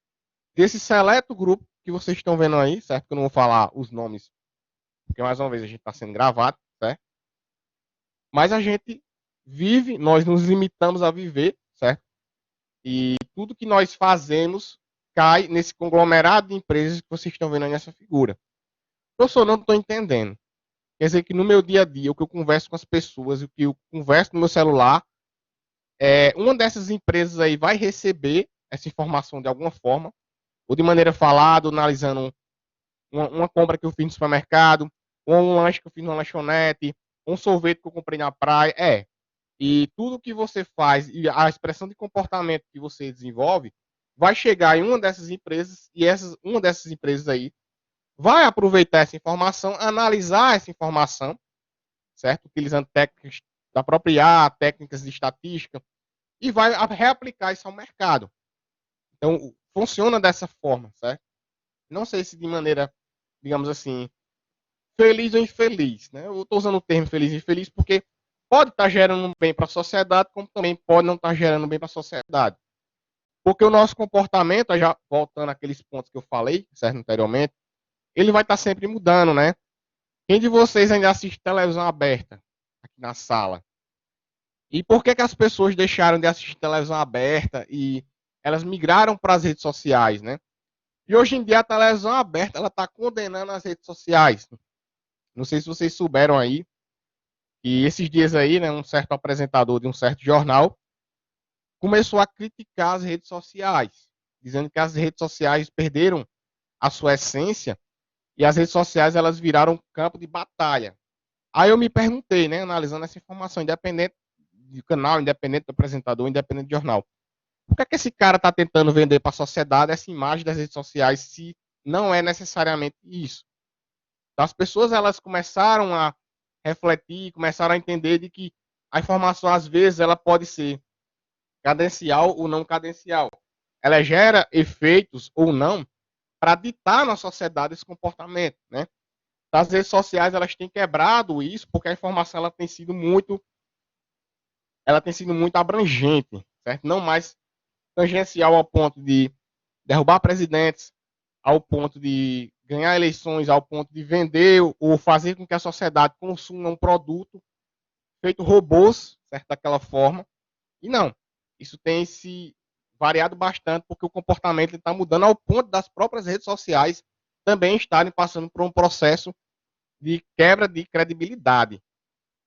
desse seleto grupo que vocês estão vendo aí, certo? Que eu não vou falar os nomes, porque mais uma vez a gente está sendo gravado, certo? Mas a gente vive, nós nos limitamos a viver, certo? E tudo que nós fazemos cai nesse conglomerado de empresas que vocês estão vendo aí nessa figura. Professor, não estou entendendo. Quer dizer que no meu dia a dia, o que eu converso com as pessoas, o que eu converso no meu celular, uma dessas empresas aí vai receber essa informação de alguma forma, ou de maneira falada, analisando uma compra que eu fiz no supermercado, ou um lanche que eu fiz numa lanchonete, um sorvete que eu comprei na praia. E tudo que você faz e a expressão de comportamento que você desenvolve vai chegar em uma dessas empresas e uma dessas empresas aí vai aproveitar essa informação, analisar essa informação, certo? Utilizando técnicas da própria IA, técnicas de estatística, e vai reaplicar isso ao mercado. Então, funciona dessa forma, certo? Não sei se de maneira, digamos assim, feliz ou infeliz, né? Eu estou usando o termo feliz e infeliz porque pode estar gerando bem para a sociedade, como também pode não estar gerando bem para a sociedade. Porque o nosso comportamento, já voltando àqueles pontos que eu falei, certo, anteriormente, ele vai estar sempre mudando, né? Quem de vocês ainda assiste televisão aberta aqui na sala? E por que as pessoas deixaram de assistir televisão aberta e elas migraram para as redes sociais, né? E hoje em dia a televisão aberta ela está condenando as redes sociais. Não sei se vocês souberam aí que esses dias aí, né, um certo apresentador de um certo jornal começou a criticar as redes sociais, dizendo que as redes sociais perderam a sua essência e as redes sociais elas viraram um campo de batalha. Aí eu me perguntei, né, analisando essa informação, independente do canal, independente do apresentador, independente do jornal, por que, é que esse cara está tentando vender para a sociedade essa imagem das redes sociais se não é necessariamente isso? Então, as pessoas elas começaram a refletir, começaram a entender de que a informação às vezes ela pode ser cadencial ou não cadencial. Ela gera efeitos ou não para ditar na sociedade esse comportamento, né? As redes sociais elas têm quebrado isso porque a informação ela tem sido muito abrangente, certo? Não mais tangencial ao ponto de derrubar presidentes, ao ponto de ganhar eleições, ao ponto de vender ou fazer com que a sociedade consuma um produto feito robôs, certo? Daquela forma. E não, isso tem se variado bastante porque o comportamento está mudando ao ponto das próprias redes sociais também estarem passando por um processo de quebra de credibilidade.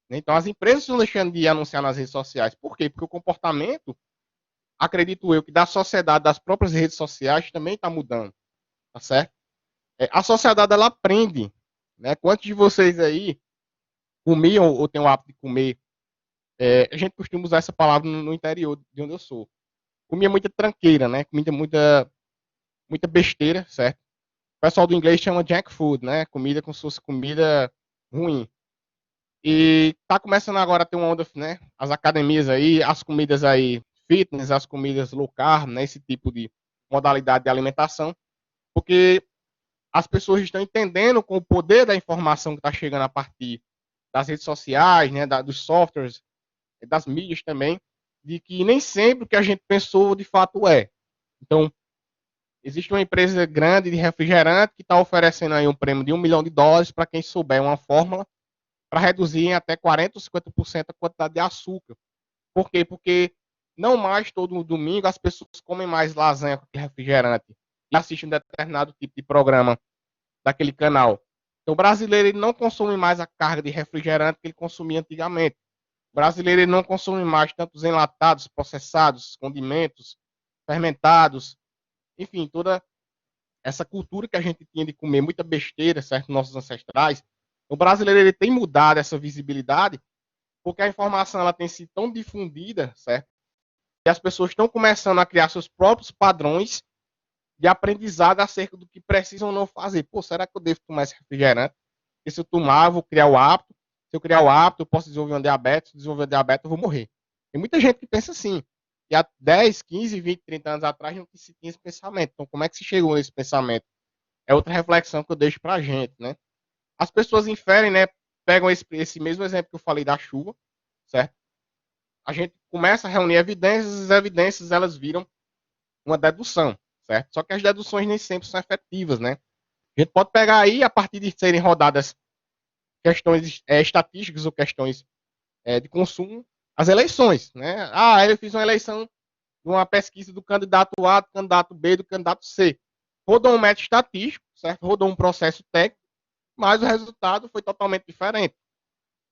Então, as empresas estão deixando de anunciar nas redes sociais. Por quê? Porque o comportamento, acredito eu, que da sociedade, das próprias redes sociais, também está mudando. Tá certo? A sociedade, ela aprende. Né? Quantos de vocês aí comiam ou têm o hábito de comer? A gente costuma usar essa palavra no interior de onde eu sou. Comia muita tranqueira, né? Comia muita besteira, certo? O pessoal do inglês chama junk food, né? Comida como se fosse comida ruim. E tá começando agora a ter uma onda, né? As academias aí, as comidas aí fitness, as comidas low carb, né? Esse tipo de modalidade de alimentação, porque as pessoas estão entendendo com o poder da informação que está chegando a partir das redes sociais, né? Dos softwares, das mídias também, de que nem sempre o que a gente pensou de fato é. Então, existe uma empresa grande de refrigerante que está oferecendo aí um prêmio de US$ 1 milhão para quem souber uma fórmula para reduzir em até 40% ou 50% a quantidade de açúcar. Por quê? Porque não mais todo domingo as pessoas comem mais lasanha com refrigerante e assistem um determinado tipo de programa daquele canal. Então, o brasileiro ele não consome mais a carga de refrigerante que ele consumia antigamente. O brasileiro ele não consome mais tantos enlatados, processados, condimentos, fermentados, enfim, toda essa cultura que a gente tinha de comer muita besteira, certo? Nossos ancestrais. O brasileiro ele tem mudado essa visibilidade porque a informação ela tem sido tão difundida, certo? E as pessoas estão começando a criar seus próprios padrões de aprendizado acerca do que precisam ou não fazer. Pô, será que eu devo tomar esse refrigerante? Porque se eu tomar, eu vou criar o hábito. Se eu criar o hábito, eu posso desenvolver um diabetes. Se eu desenvolver diabetes, eu vou morrer. Tem muita gente que pensa assim. E há 10, 15, 20, 30 anos atrás não se tinha esse pensamento. Então, como é que se chegou nesse pensamento? É outra reflexão que eu deixo pra gente, né? As pessoas inferem, né? Pegam esse mesmo exemplo que eu falei da chuva, certo? A gente começa a reunir evidências, as evidências elas viram uma dedução, certo? Só que as deduções nem sempre são efetivas, né? A gente pode pegar aí, a partir de serem rodadas questões estatísticas ou questões de consumo, as eleições, né? Ah, eu fiz uma eleição de uma pesquisa do candidato A, do candidato B, do candidato C. Rodou um método estatístico, certo? Rodou um processo técnico, mas o resultado foi totalmente diferente.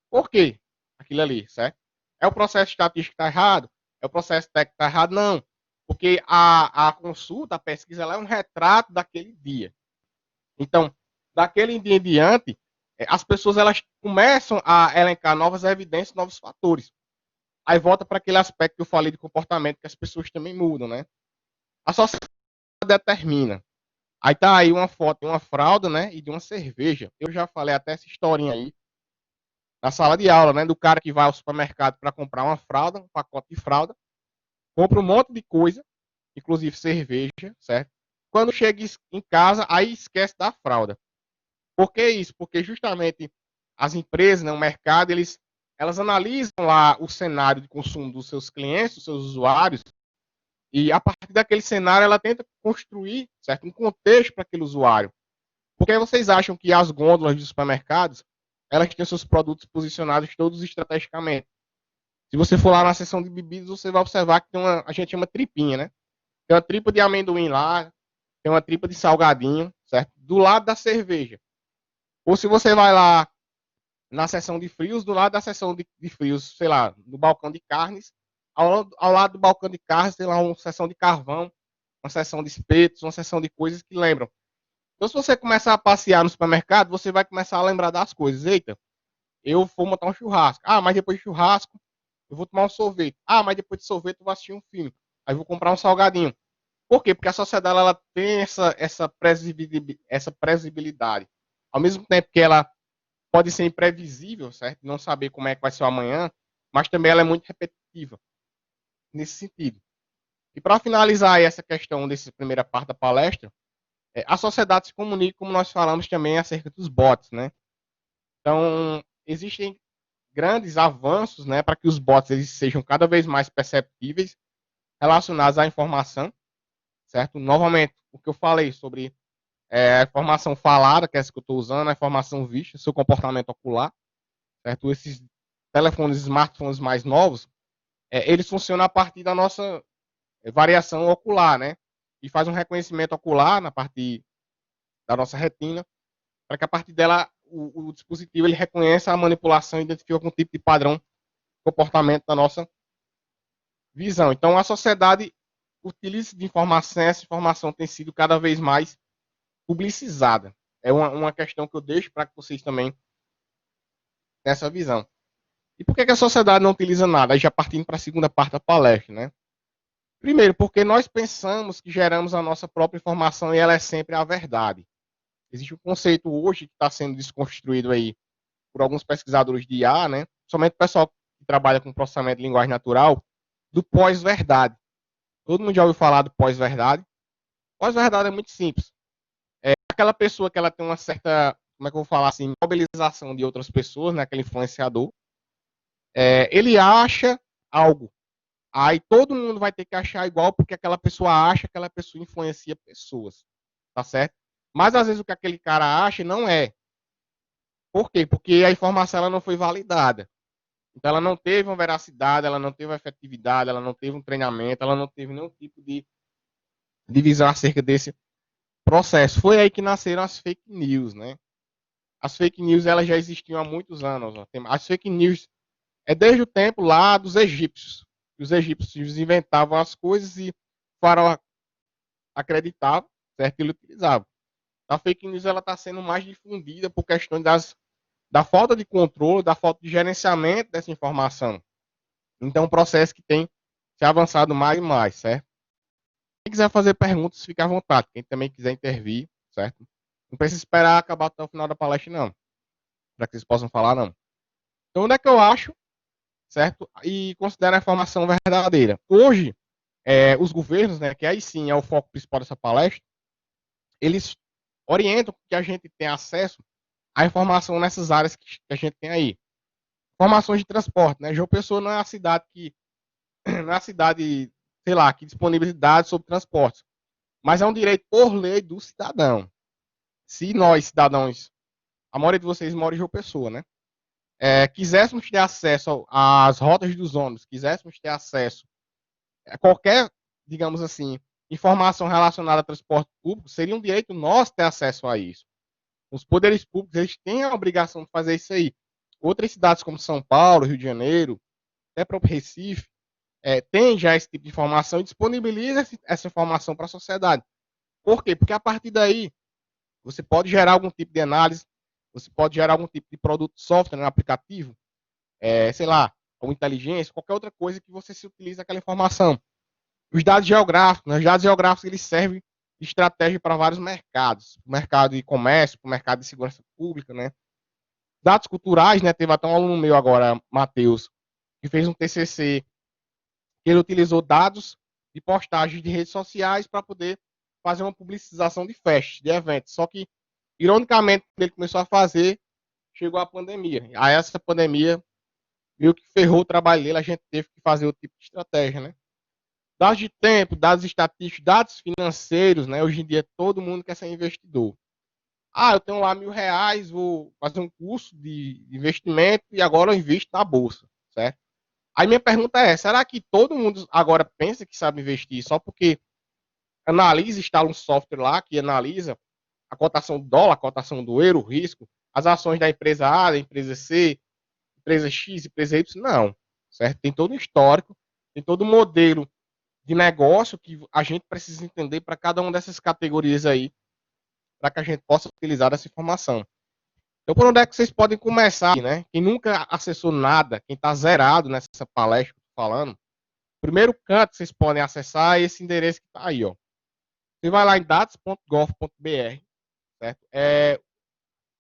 Por quê? Aquilo ali, certo? É o processo estatístico que está errado? É o processo técnico que está errado? Não. Porque a consulta, a pesquisa, ela é um retrato daquele dia. Então, daquele dia em diante, as pessoas elas começam a elencar novas evidências, novos fatores. Aí volta para aquele aspecto que eu falei de comportamento, que as pessoas também mudam, né? A sociedade determina. Aí tá aí uma foto de uma fralda, né? E de uma cerveja. Eu já falei até essa historinha aí na sala de aula, né? Do cara que vai ao supermercado para comprar uma fralda, um pacote de fralda, compra um monte de coisa, inclusive cerveja, certo? Quando chega em casa, aí esquece da fralda. Por que isso? Porque justamente as empresas, né, o mercado, elas analisam lá o cenário de consumo dos seus clientes, dos seus usuários, e a partir daquele cenário ela tenta construir, certo, um contexto para aquele usuário. Porque vocês acham que as gôndolas dos supermercados, elas têm seus produtos posicionados todos estrategicamente? Se você for lá na seção de bebidas, você vai observar que tem a gente chama tripinha, né? Tem uma tripa de amendoim lá, tem uma tripa de salgadinho, certo? Do lado da cerveja. Ou se você vai lá na seção de frios, do lado da seção de frios, sei lá, do balcão de carnes, ao lado do balcão de carnes tem lá uma seção de carvão, uma seção de espetos, uma seção de coisas que lembram. Então, se você começar a passear no supermercado, você vai começar a lembrar das coisas. Eita, eu vou montar um churrasco. Ah, mas depois de churrasco, eu vou tomar um sorvete. Ah, mas depois de sorvete, eu vou assistir um filme. Aí eu vou comprar um salgadinho. Por quê? Porque a sociedade ela tem essa previsibilidade. Ao mesmo tempo que ela pode ser imprevisível, certo? Não saber como é que vai ser o amanhã, mas também ela é muito repetitiva nesse sentido. E para finalizar essa questão dessa primeira parte da palestra, a sociedade se comunica, como nós falamos também, acerca dos bots, né? Então, existem grandes avanços, né, para que os bots eles sejam cada vez mais perceptíveis relacionados à informação, certo? Novamente, o que eu falei sobre a informação falada, que é essa que eu estou usando, a informação vista, seu comportamento ocular, certo? Esses telefones, smartphones mais novos, eles funcionam a partir da nossa variação ocular, né? E faz um reconhecimento ocular na parte da nossa retina, para que a partir dela o dispositivo ele reconheça a manipulação e identifique algum tipo de padrão de comportamento da nossa visão. Então, a sociedade utiliza de informação, essa informação tem sido cada vez mais publicizada. É uma questão que eu deixo para que vocês também tenham essa visão. E por que a sociedade não utiliza nada? Aí já partindo para a segunda parte da palestra, né? Primeiro, porque nós pensamos que geramos a nossa própria informação e ela é sempre a verdade. Existe um conceito hoje que está sendo desconstruído aí por alguns pesquisadores de IA, né? Somente o pessoal que trabalha com processamento de linguagem natural, do pós-verdade. Todo mundo já ouviu falar do pós-verdade? Pós-verdade é muito simples. É aquela pessoa que ela tem uma certa, como é que eu vou falar assim, mobilização de outras pessoas, né? Aquele influenciador. Ele acha algo. Aí todo mundo vai ter que achar igual porque aquela pessoa acha, aquela pessoa influencia pessoas. Tá certo? Mas às vezes o que aquele cara acha não é. Por quê? Porque a informação ela não foi validada. Então ela não teve uma veracidade, ela não teve uma efetividade, ela não teve um treinamento, ela não teve nenhum tipo de visão acerca desse processo. Foi aí que nasceram as fake news, né? As fake news elas já existiam há muitos anos. Ó. As fake news é desde o tempo lá dos egípcios. Os egípcios inventavam as coisas e o faraó acreditava, certo? Ele utilizava. A fake news ela está sendo mais difundida por questões da falta de controle, da falta de gerenciamento dessa informação. Então, um processo que tem se avançado mais e mais, certo? Quem quiser fazer perguntas, fique à vontade. Quem também quiser intervir, certo? Não precisa esperar acabar até o final da palestra, não. Para que vocês possam falar, não. Então, onde é que eu acho, certo? E considero a informação verdadeira. Hoje, os governos, né, que aí sim é o foco principal dessa palestra, eles orientam que a gente tenha acesso à informação nessas áreas que a gente tem aí. Informações de transporte, né? João Pessoa não é a cidade que não é a cidade, sei lá, que disponibilidade sobre transportes, mas é um direito por lei do cidadão. Se nós, cidadãos, a maioria de vocês mora em João Pessoa, né? Quiséssemos ter acesso às rotas dos ônibus, quiséssemos ter acesso a qualquer, digamos assim, informação relacionada a transporte público, seria um direito nosso ter acesso a isso. Os poderes públicos, eles têm a obrigação de fazer isso aí. Outras cidades como São Paulo, Rio de Janeiro, até próprio Recife, tem já esse tipo de informação e disponibiliza essa informação para a sociedade. Por quê? Porque a partir daí, você pode gerar algum tipo de análise, você pode gerar algum tipo de produto, software, aplicativo, sei lá, ou inteligência, qualquer outra coisa que você se utilize aquela informação. Os dados geográficos, né? Os dados geográficos eles servem de estratégia para vários mercados, o mercado de comércio, o mercado de segurança pública, né? Dados culturais, né? Teve até um aluno meu agora, Matheus, que fez um TCC, que ele utilizou dados de postagens de redes sociais para poder fazer uma publicização de festas, de eventos. Só que Ironicamente, quando ele começou a fazer, chegou a pandemia. Aí essa pandemia viu que ferrou o trabalho dele, a gente teve que fazer outro tipo de estratégia, né? Dados de tempo, dados estatísticos, dados financeiros, né? Hoje em dia todo mundo quer ser investidor. Ah, eu tenho lá R$ 1.000, vou fazer um curso de investimento e agora eu invisto na bolsa, certo? Aí minha pergunta é, será que todo mundo agora pensa que sabe investir só porque analisa, instala um software lá que analisa a cotação do dólar, a cotação do euro, o risco, as ações da empresa A, da empresa C, empresa X, empresa Y? Não, certo? Tem todo um histórico, tem todo um modelo de negócio que a gente precisa entender para cada uma dessas categorias aí, para que a gente possa utilizar essa informação. Então, por onde é que vocês podem começar, né? Quem nunca acessou nada, quem está zerado nessa palestra que eu estou falando, o primeiro canto que vocês podem acessar é esse endereço que está aí, ó. Você vai lá em dados.gov.br, certo?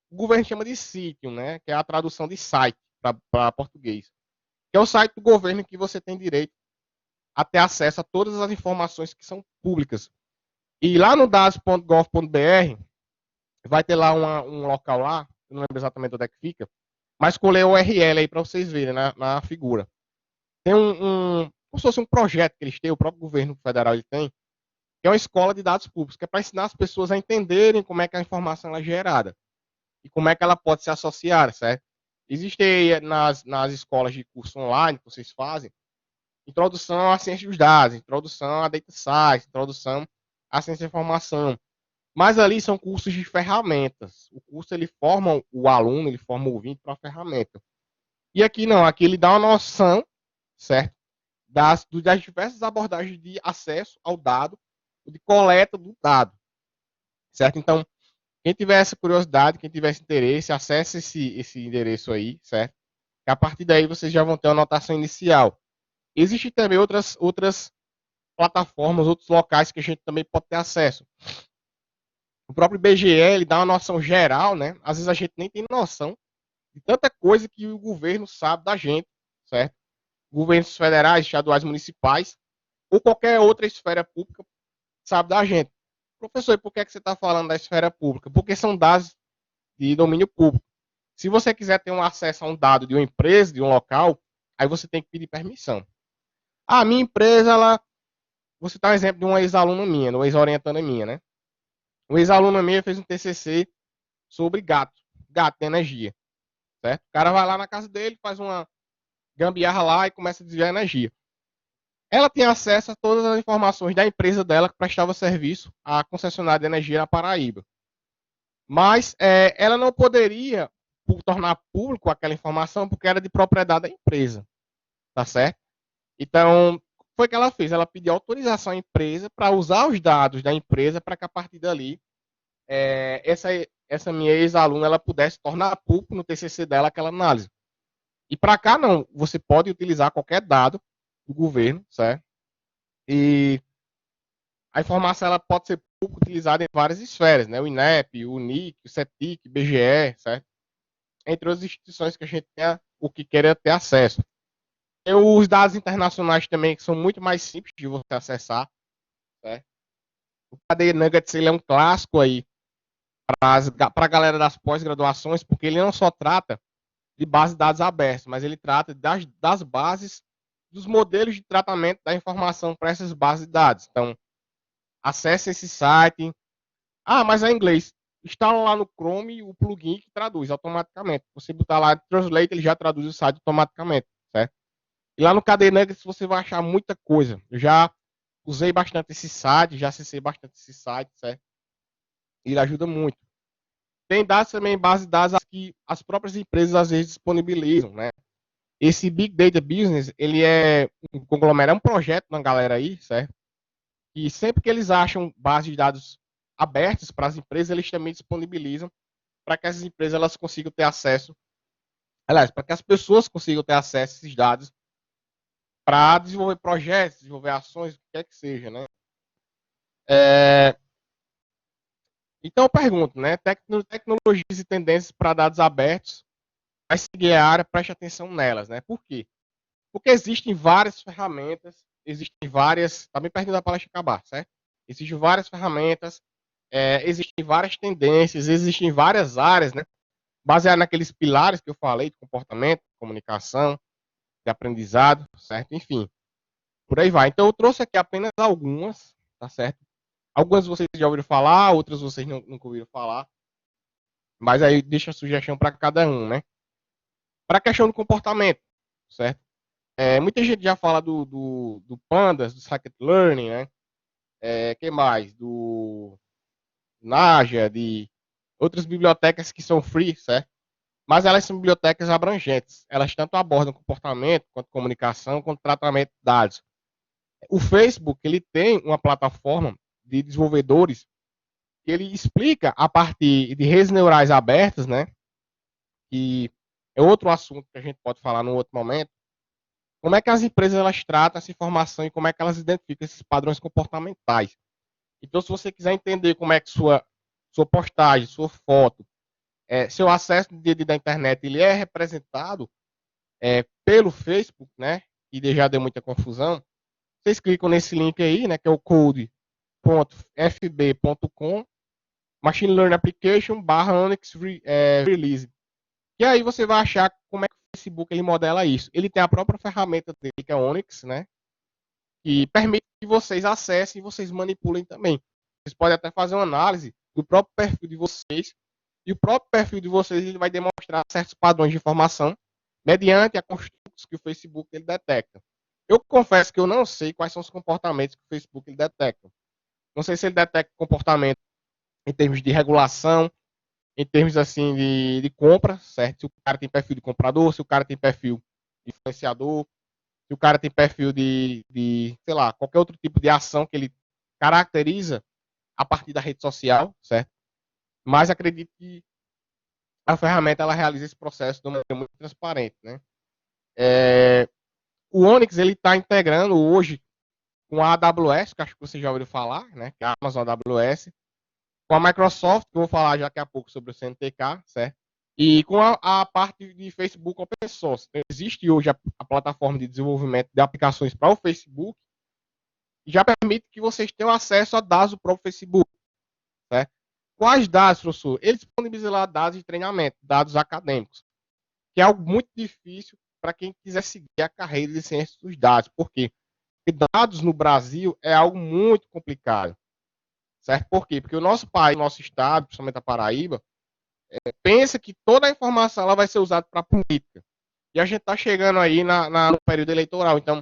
O governo chama de sítio, né? Que é a tradução de site para português. Que é o site do governo que você tem direito a ter acesso a todas as informações que são públicas. E lá no dados.gov.br vai ter lá um local lá, eu não lembro exatamente onde é que fica, mas colei o URL aí para vocês verem na figura. Tem como se fosse um projeto que eles têm, o próprio governo federal ele tem, que é uma escola de dados públicos, que é para ensinar as pessoas a entenderem como é que a informação é gerada e como é que ela pode se associar, certo? Existe nas escolas de curso online que vocês fazem, introdução à ciência dos dados, introdução à data science, introdução à ciência da informação. Mas ali são cursos de ferramentas. O curso ele forma o aluno, ele forma o ouvinte para a ferramenta. E aqui não, aqui ele dá uma noção, certo? Das diversas abordagens de acesso ao dado, de coleta do dado, certo? Então, quem tiver essa curiosidade, quem tiver esse interesse, acesse esse endereço aí, certo? Que a partir daí vocês já vão ter uma anotação inicial. Existem também outras plataformas, outros locais que a gente também pode ter acesso. O próprio IBGE, ele dá uma noção geral, né? Às vezes a gente nem tem noção de tanta coisa que o governo sabe da gente, certo? Governos federais, estaduais, municipais, ou qualquer outra esfera pública sabe da gente. Professor, e por que você está falando da esfera pública? Porque são dados de domínio público. Se você quiser ter um acesso a um dado de uma empresa, de um local, aí você tem que pedir permissão. A minha empresa, ela. Vou citar um exemplo de uma ex-aluna minha, uma ex-orientanda minha, né? Uma ex-aluna minha fez um TCC sobre gato de energia, certo? O cara vai lá na casa dele, faz uma gambiarra lá e começa a desviar energia. Ela tinha acesso a todas as informações da empresa dela que prestava serviço à concessionária de energia na Paraíba. Mas ela não poderia tornar público aquela informação porque era de propriedade da empresa, tá certo? Então, foi o que ela fez. Ela pediu autorização à empresa para usar os dados da empresa para que a partir dali essa minha ex-aluna ela pudesse tornar público no TCC dela aquela análise. E para cá não, você pode utilizar qualquer dado do governo, certo? E a informação ela pode ser utilizada em várias esferas, né? O INEP, o NIC, o CETIC, o BGE, certo? Entre outras instituições que a gente tem o que queira ter acesso. Tem os dados internacionais também, que são muito mais simples de você acessar, certo? O KD Nuggets ele é um clássico aí para a galera das pós-graduações, porque ele não só trata de base de dados abertos, mas ele trata das bases dos modelos de tratamento da informação para essas bases de dados. Então, acesse esse site. Ah, mas é em inglês. Instala lá no Chrome o plugin que traduz automaticamente. Você botar lá Translate, ele já traduz o site automaticamente, certo? E lá no KD Nuggets você vai achar muita coisa. Eu já usei bastante esse site, já acessei bastante esse site, certo? E ele ajuda muito. Tem dados também, base de dados que as próprias empresas às vezes disponibilizam, né? Esse Big Data Business, ele é um conglomerado, é um projeto da galera aí, certo? E sempre que eles acham bases de dados abertas para as empresas, eles também disponibilizam para que as empresas elas consigam ter acesso, aliás, para que as pessoas consigam ter acesso a esses dados para desenvolver projetos, desenvolver ações, o que quer que seja, né? Então eu pergunto, né? Tecnologias e tendências para dados abertos, vai seguir a área, preste atenção nelas, né? Por quê? Porque existem várias ferramentas, existem várias. Está bem perto da palestra acabar, certo? Existem várias ferramentas, existem várias tendências, existem várias áreas, né? Baseado naqueles pilares que eu falei, de comportamento, comunicação, de aprendizado, certo? Enfim, por aí vai. Então eu trouxe aqui apenas algumas, tá certo? Algumas vocês já ouviram falar, outras vocês nunca ouviram falar, mas aí deixa a sugestão para cada um, né? Para a questão do comportamento, certo? Muita gente já fala do Pandas, do Scikit-Learn, né? Que mais? Do Naja, de outras bibliotecas que são free, certo? Mas elas são bibliotecas abrangentes. Elas tanto abordam comportamento, quanto comunicação, quanto tratamento de dados. O Facebook, ele tem uma plataforma de desenvolvedores que ele explica a partir de redes neurais abertas, né? Que é outro assunto que a gente pode falar num outro momento. Como é que as empresas elas tratam essa informação e como é que elas identificam esses padrões comportamentais. Então, se você quiser entender como é que sua postagem, sua foto, seu acesso no dia a dia da internet, ele é representado pelo Facebook, né? E já deu muita confusão. Vocês clicam nesse link aí, né? Que é o code.fb.com Machine Learning Application Onyx Release. E aí você vai achar como é que o Facebook ele modela isso. Ele tem a própria ferramenta dele, que é o Onyx, né? Que permite que vocês acessem e vocês manipulem também. Vocês podem até fazer uma análise do próprio perfil de vocês e o próprio perfil de vocês ele vai demonstrar certos padrões de informação mediante a construtos que o Facebook ele detecta. Eu confesso que eu não sei quais são os comportamentos que o Facebook ele detecta. Não sei se ele detecta comportamento em termos de regulação, em termos assim de compra, certo? Se o cara tem perfil de comprador, se o cara tem perfil de influenciador, se o cara tem perfil sei lá, qualquer outro tipo de ação que ele caracteriza a partir da rede social, certo? Mas acredito que a ferramenta ela realiza esse processo de uma maneira muito transparente, né? O Onyx ele está integrando hoje com a AWS, que acho que você já ouviu falar, né? Que é a Amazon AWS, com a Microsoft, que eu vou falar daqui a pouco sobre o CNTK, certo? E com a parte de Facebook Open Source. Então, existe hoje a plataforma de desenvolvimento de aplicações para o Facebook e já permite que vocês tenham acesso a dados do próprio Facebook. Né? Quais dados, professor? Ele disponibiliza lá dados de treinamento, dados acadêmicos, que é algo muito difícil para quem quiser seguir a carreira de ciência dos dados. Por quê? Porque dados no Brasil é algo muito complicado. Certo? Por quê? Porque o nosso país, o nosso estado, principalmente a Paraíba, pensa que toda a informação ela vai ser usada para política. E a gente está chegando aí no período eleitoral. Então,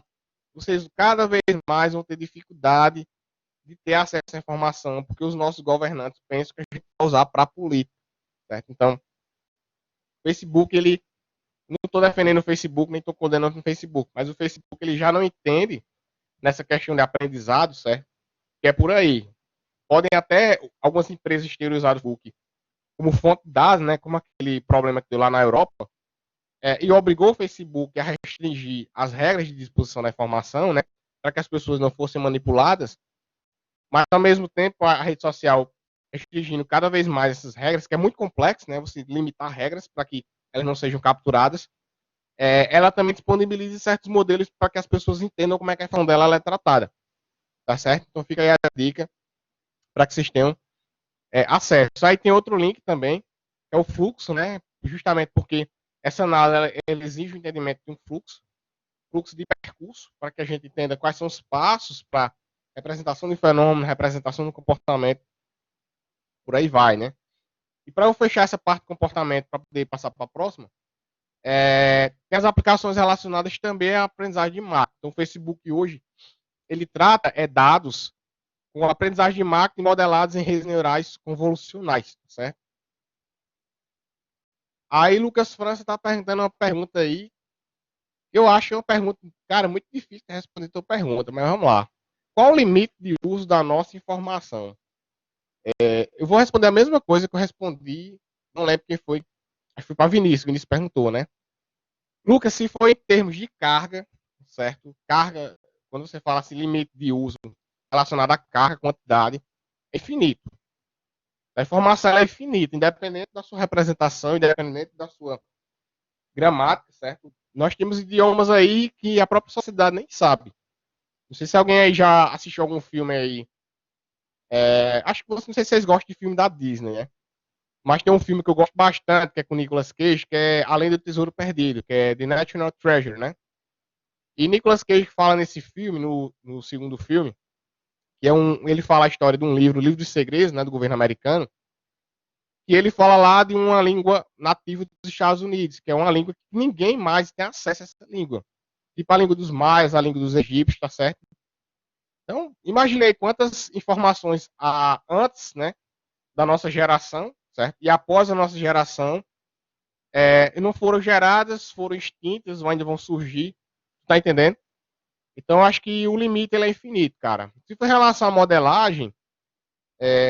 vocês cada vez mais vão ter dificuldade de ter acesso à informação, porque os nossos governantes pensam que a gente vai usar para política. Certo? Então, o Facebook, ele. Não estou defendendo o Facebook, nem estou condenando o Facebook, mas o Facebook ele já não entende nessa questão de aprendizado, certo? Que é por aí. Podem até algumas empresas terem usado o Facebook como fonte de dados, né? Como aquele problema que deu lá na Europa, e obrigou o Facebook a restringir as regras de disposição da informação, né? Para que as pessoas não fossem manipuladas, mas ao mesmo tempo a rede social restringindo cada vez mais essas regras, que é muito complexo, né? Você limitar regras para que elas não sejam capturadas. Ela também disponibiliza certos modelos para que as pessoas entendam como é que a informação dela é tratada, tá certo? Então fica aí a dica para que vocês tenham acesso. Aí tem outro link também, que é o fluxo, né? Justamente porque essa análise ela exige o entendimento de um fluxo de percurso, para que a gente entenda quais são os passos para representação de fenômeno, representação do comportamento, por aí vai, né? E para eu fechar essa parte do comportamento, para poder passar para a próxima, tem as aplicações relacionadas também à aprendizagem de máquina. Então, o Facebook hoje, ele trata dados com aprendizagem de máquina modelados em redes neurais convolucionais, certo? Aí, Lucas França está perguntando uma pergunta aí. Eu acho uma pergunta, cara, muito difícil de responder a tua pergunta, mas vamos lá. Qual o limite de uso da nossa informação? Eu vou responder a mesma coisa que eu respondi, não lembro quem foi, acho que foi para Vinícius, Vinícius perguntou, né? Lucas, se for em termos de carga, certo? Carga, quando você fala assim, limite de uso relacionado à carga, quantidade, é infinito. A informação é infinita, independente da sua representação, independente da sua gramática, certo? Nós temos idiomas aí que a própria sociedade nem sabe. Não sei se alguém aí já assistiu algum filme aí Acho que não sei se vocês gostam de filme da Disney, né? Mas tem um filme que eu gosto bastante, que é com o Nicolas Cage, que é Além do Tesouro Perdido, que é The National Treasure, né? E Nicolas Cage fala nesse filme, no segundo filme, ele fala a história de um livro, o Livro dos Segredos, né, do governo americano, que ele fala lá de uma língua nativa dos Estados Unidos, que é uma língua que ninguém mais tem acesso a essa língua. Tipo a língua dos maias, a língua dos egípcios, tá certo? Então, imaginei quantas informações antes, né, da nossa geração, certo? E após a nossa geração, não foram geradas, foram extintas, ou ainda vão surgir, tá entendendo? Então, acho que o limite ele é infinito, cara. Se for em relação à modelagem,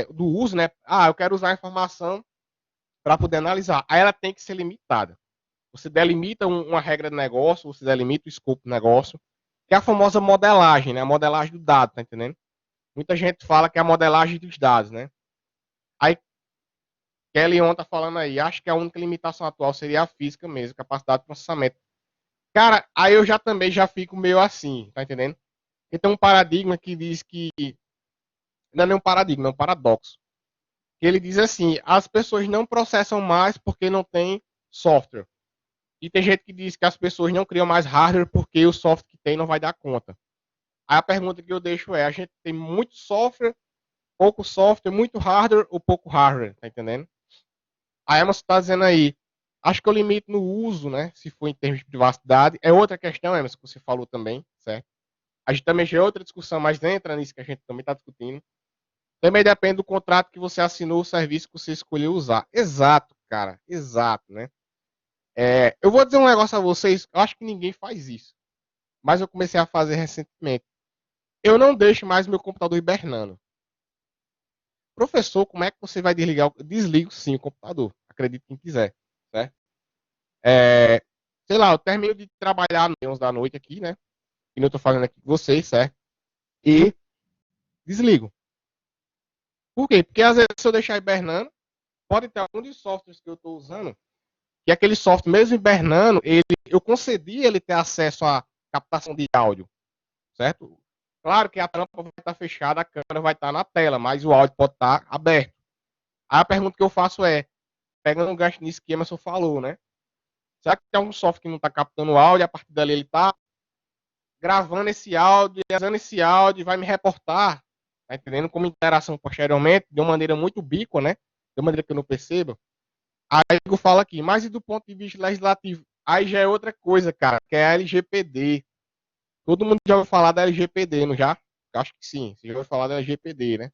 do uso, né? Eu quero usar a informação para poder analisar. Aí ela tem que ser limitada. Você delimita uma regra de negócio, você delimita o escopo do negócio, que é a famosa modelagem, né? A modelagem do dado, tá entendendo? Muita gente fala que é a modelagem dos dados, né? Aí Kelly On tá falando aí, acho que a única limitação atual seria a física mesmo, capacidade de processamento. Cara, aí eu já também já fico meio assim, tá entendendo? Porque tem um paradigma que diz que não é nem um paradigma, é um paradoxo. Que ele diz assim, as pessoas não processam mais porque não tem software. E tem gente que diz que as pessoas não criam mais hardware porque o software que tem não vai dar conta. Aí a pergunta que eu deixo é, a gente tem muito software, muito hardware ou pouco hardware, tá entendendo? A Emerson está dizendo aí, acho que eu limito no uso, né? Se for em termos de privacidade. É outra questão, Emerson, que você falou também, certo? A gente também já é outra discussão, mas entra nisso que a gente também está discutindo. Também depende do contrato que você assinou, o serviço que você escolheu usar. Exato, cara. Exato, né? Eu vou dizer um negócio a vocês, eu acho que ninguém faz isso. Mas eu comecei a fazer recentemente. Eu não deixo mais meu computador hibernando. Professor, como é que você vai desligar? Desligo sim o computador. Acredite quem quiser, certo? É, sei lá, eu termino de trabalhar às 11 da noite aqui, né? E não estou fazendo aqui com vocês, certo? E desligo. Por quê? Porque às vezes se eu deixar hibernando, pode ter algum dos softwares que eu estou usando, que aquele software, mesmo hibernando, eu concedi ele ter acesso à captação de áudio, certo? Claro que a tampa vai estar fechada, a câmera vai estar na tela, mas o áudio pode estar aberto. Aí a pergunta que eu faço é, pegando um gancho nisso que o Emerson falou, né? Será que tem algum software que não está captando áudio, a partir dali ele está gravando esse áudio, usando esse áudio, vai me reportar, tá entendendo? Como interação posteriormente, de uma maneira muito ubíqua, né? De uma maneira que eu não percebo. Aí eu falo aqui, mas e do ponto de vista legislativo? Aí já é outra coisa, cara, que é a LGPD. Todo mundo já ouviu falar da LGPD, não já? Acho que sim, você já ouviu falar da LGPD, né?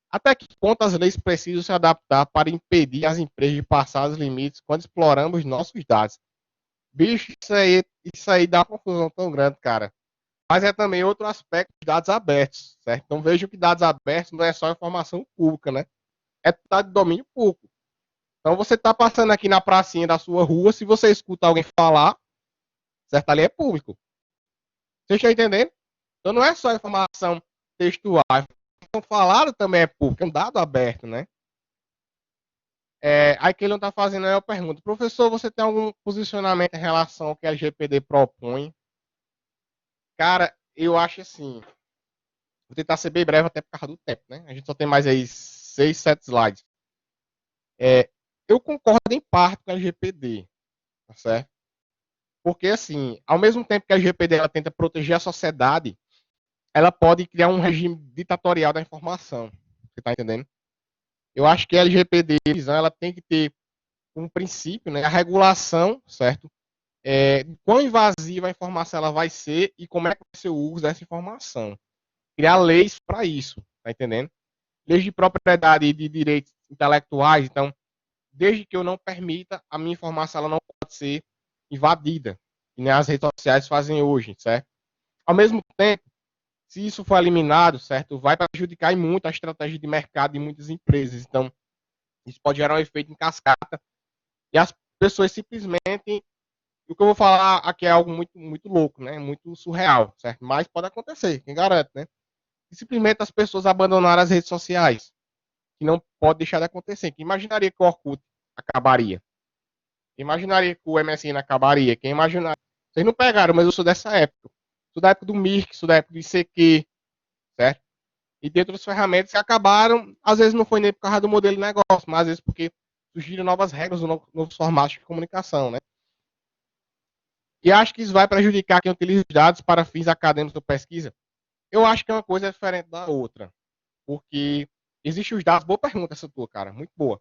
Até que ponto as leis precisam se adaptar para impedir as empresas de passar os limites quando exploramos nossos dados? Bicho, isso aí dá uma confusão tão grande, cara. Mas é também outro aspecto de dados abertos, certo? Então vejo que dados abertos não é só informação pública, né? É dado de domínio público. Então você está passando aqui na pracinha da sua rua, se você escuta alguém falar, certo? Ali é público. Você está entendendo? Então não é só informação textual, a informação falada também é pública, é um dado aberto, né? Aí que ele não está fazendo, aí eu pergunto, professor, você tem algum posicionamento em relação ao que a LGPD propõe? Cara, eu acho assim, vou tentar ser bem breve até por causa do tempo, né? A gente só tem mais aí 6, 7 slides. Eu concordo em parte com a LGPD, tá certo? Porque, assim, ao mesmo tempo que a LGPD ela tenta proteger a sociedade, ela pode criar um regime ditatorial da informação. Você tá entendendo? Eu acho que a LGPD ela tem que ter um princípio, né? A regulação, certo? Quão invasiva a informação ela vai ser e como é que vai ser o uso dessa informação. Criar leis para isso, tá entendendo? Leis de propriedade e de direitos intelectuais, então, desde que eu não permita, a minha informação ela não pode ser invadida, que nem as redes sociais fazem hoje, certo? Ao mesmo tempo, se isso for eliminado, certo, vai prejudicar muito a estratégia de mercado de muitas empresas. Então, isso pode gerar um efeito em cascata e as pessoas simplesmente, o que eu vou falar aqui é algo muito, muito louco, né? Muito surreal, certo? Mas pode acontecer, quem garante, né? E simplesmente as pessoas abandonaram as redes sociais, que não pode deixar de acontecer. Quem imaginaria que o Orkut acabaria? Quem imaginaria que o MSN acabaria? Quem imaginaria? Vocês não pegaram, mas eu sou dessa época. Sou da época do Mirk, sou da época do ICQ, certo? E tem outras ferramentas que acabaram, às vezes não foi nem por causa do modelo de negócio, mas às vezes porque surgiram novas regras, novos formatos de comunicação, né? E acho que isso vai prejudicar quem utiliza os dados para fins acadêmicos ou pesquisa. Eu acho que é uma coisa diferente da outra. Porque existem os dados. Boa pergunta essa tua, cara. Muito boa.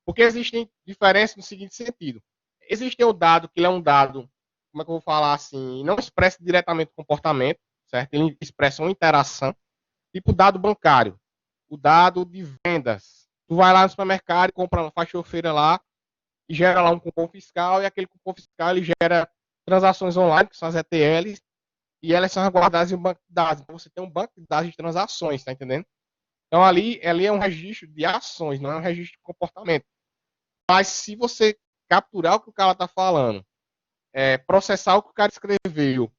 Porque existem diferenças no seguinte sentido. Existe o dado que ele é um dado, como é que eu vou falar assim, não expressa diretamente o comportamento, certo? Ele expressa uma interação, tipo o dado bancário, o dado de vendas. Tu vai lá no supermercado, compra, faz feira lá e gera lá um cupom fiscal e aquele cupom fiscal ele gera transações online, que são as ETLs, e elas são guardadas em um banco de dados. Então você tem um banco de dados de transações, tá entendendo? Então ali é um registro de ações, não é um registro de comportamento. Mas se você capturar o que o cara está falando, processar o que o cara escreveu,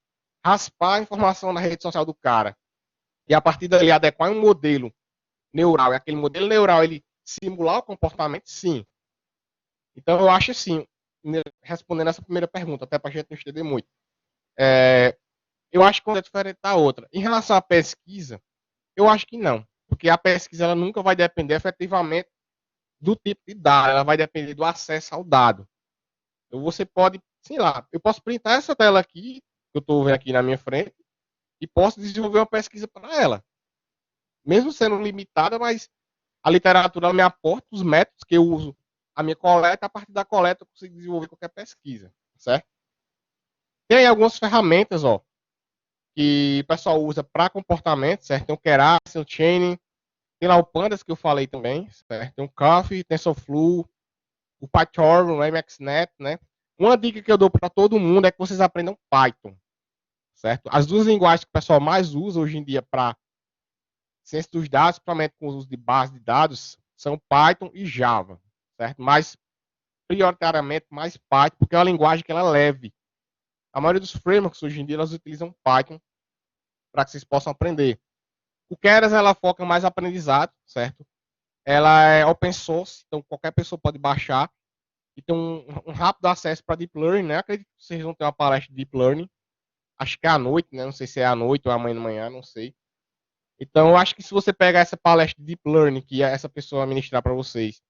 raspar a informação na rede social do cara, e a partir dali adequar um modelo neural, e aquele modelo neural ele simular o comportamento, sim. Então eu acho assim, respondendo essa primeira pergunta, até para a gente não estender muito, eu acho que é diferente da outra. Em relação à pesquisa, eu acho que não, porque a pesquisa ela nunca vai depender efetivamente do tipo de dado, ela vai depender do acesso ao dado. Então você pode, sei lá, eu posso printar essa tela aqui, que eu estou vendo aqui na minha frente, e posso desenvolver uma pesquisa para ela. Mesmo sendo limitada, mas a literatura me aporta os métodos que eu uso a minha coleta, a partir da coleta eu consigo desenvolver qualquer pesquisa, certo? Tem aí algumas ferramentas, ó, que o pessoal usa para comportamento, certo? Tem o Keras, tem o Chaining, tem lá o Pandas que eu falei também, certo? Tem o Coffee, TensorFlow, o PyTorch, o MXNet, né? Uma dica que eu dou para todo mundo é que vocês aprendam Python, certo? As duas linguagens que o pessoal mais usa hoje em dia para ciência dos dados, principalmente com o uso de base de dados, são Python e Java, certo? Mas prioritariamente mais Python, porque é uma linguagem que ela é leve. A maioria dos frameworks hoje em dia elas utilizam Python para que vocês possam aprender. O Keras ela foca mais no aprendizado, certo? Ela é open source, então qualquer pessoa pode baixar e tem um rápido acesso para Deep Learning, né? Acredito que vocês vão ter uma palestra de Deep Learning, acho que é à noite, né? Não sei se é à noite ou amanhã de manhã, não sei. Então, eu acho que se você pegar essa palestra de Deep Learning que essa pessoa ministrar para vocês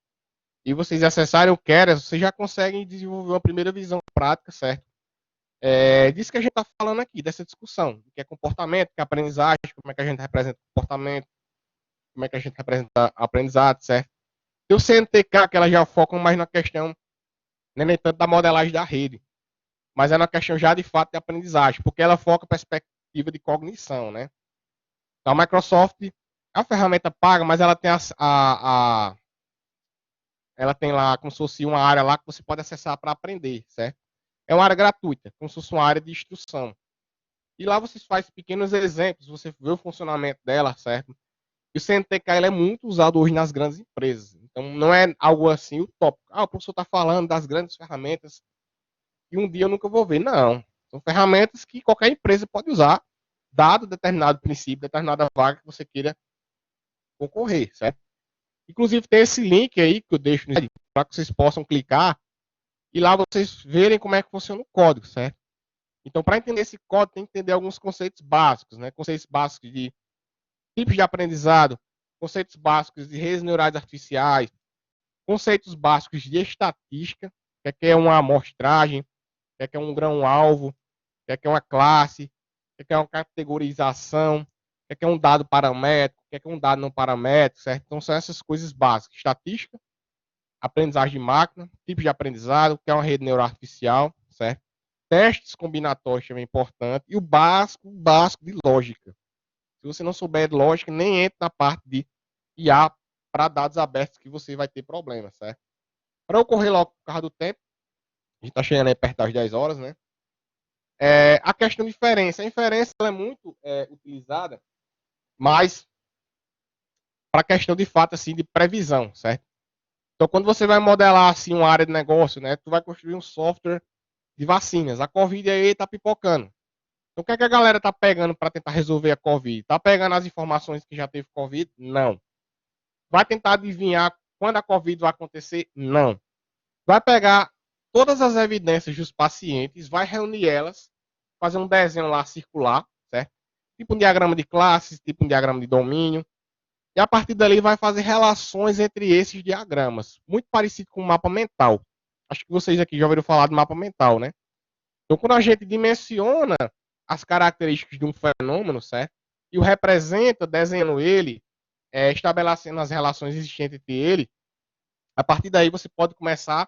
e vocês acessarem o Keras, vocês já conseguem desenvolver uma primeira visão prática, certo? Disso que a gente está falando aqui, dessa discussão, que é comportamento, que é aprendizagem, como é que a gente representa comportamento, como é que a gente representa aprendizado, certo? E o CNTK, que ela já foca mais na questão, nem tanto da modelagem da rede, mas é na questão já de fato de aprendizagem, porque ela foca a perspectiva de cognição, né? Então, a Microsoft, a ferramenta paga, mas ela tem ela tem lá como se fosse uma área lá que você pode acessar para aprender, certo? É uma área gratuita, como se fosse uma área de instrução. E lá você faz pequenos exemplos, você vê o funcionamento dela, certo? E o CNTK ele é muito usado hoje nas grandes empresas. Então não é algo assim utópico. O professor está falando das grandes ferramentas que um dia eu nunca vou ver. Não. São ferramentas que qualquer empresa pode usar, dado determinado princípio, determinada vaga que você queira concorrer, certo? Inclusive tem esse link aí que eu deixo para que vocês possam clicar e lá vocês verem como é que funciona o código, certo? Então, para entender esse código, tem que entender alguns conceitos básicos, né? Conceitos básicos de tipos de aprendizado, conceitos básicos de redes neurais artificiais, conceitos básicos de estatística, que é uma amostragem, que é um grão-alvo, que é uma classe, que é uma categorização, que é um dado paramétrico, que é um dado não paramétrico, certo? Então, são essas coisas básicas. Estatística, aprendizagem de máquina, tipos de aprendizado, que é uma rede neural artificial, certo? Testes combinatórios também é importante, e o básico de lógica. Se você não souber de lógica, nem entra na parte de IA para dados abertos que você vai ter problema, certo? Para eu correr logo por causa do tempo, a gente está chegando aí perto das 10 horas, né? A questão de inferência. A inferência é muito utilizada, mas para a questão de fato assim de previsão, certo? Então, quando você vai modelar assim uma área de negócio, né, tu vai construir um software de vacinas. A Covid aí está pipocando. Então, o que é que a galera tá pegando para tentar resolver a Covid? Tá pegando as informações que já teve Covid? Não. Vai tentar adivinhar quando a Covid vai acontecer? Não. Vai pegar todas as evidências dos pacientes, vai reunir elas, fazer um desenho lá circular, certo? Tipo um diagrama de classes, tipo um diagrama de domínio, E a partir dali vai fazer relações entre esses diagramas, muito parecido com o mapa mental. Acho que vocês aqui já ouviram falar de mapa mental, né? Então, quando a gente dimensiona as características de um fenômeno, certo? E o representa desenhando ele, estabelecendo as relações existentes entre ele, a partir daí você pode começar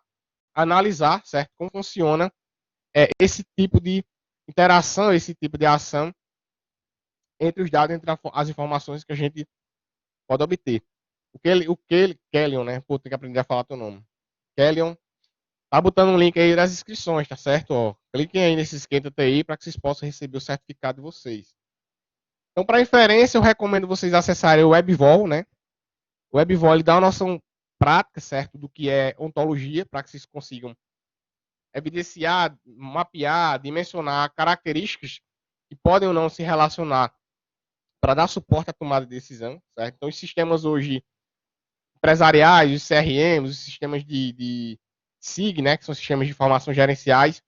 a analisar, certo? Como funciona esse tipo de interação, esse tipo de ação entre os dados, entre as informações que a gente pode obter. Kellion, né? Pô, tem que aprender a falar teu nome. Kellion, tá botando um link aí nas inscrições, tá certo? Ó, cliquem aí nesse Esquenta TI para que vocês possam receber o certificado de vocês. Então, para inferência, eu recomendo vocês acessarem o WebVol, né? O WebVol ele dá uma noção prática, certo, do que é ontologia, para que vocês consigam evidenciar, mapear, dimensionar características que podem ou não se relacionar para dar suporte à tomada de decisão, certo? Então, os sistemas hoje empresariais, os CRMs, os sistemas de SIG, né, que são sistemas de informação gerenciais,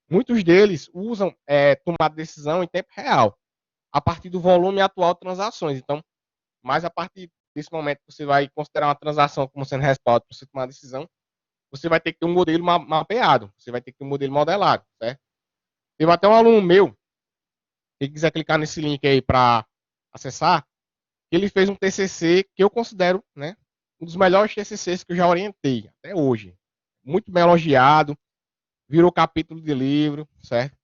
muitos deles usam tomada de decisão em tempo real, a partir do volume atual de transações. Então, mas a partir desse momento que você vai considerar uma transação como sendo respaldo para você tomar uma decisão, você vai ter que ter um modelo mapeado, você vai ter que ter um modelo modelado, certo? Teve até um aluno meu, que quiser clicar nesse link aí para acessar, ele fez um TCC que eu considero, né, um dos melhores TCCs que eu já orientei até hoje. Muito bem elogiado, virou capítulo de livro, certo?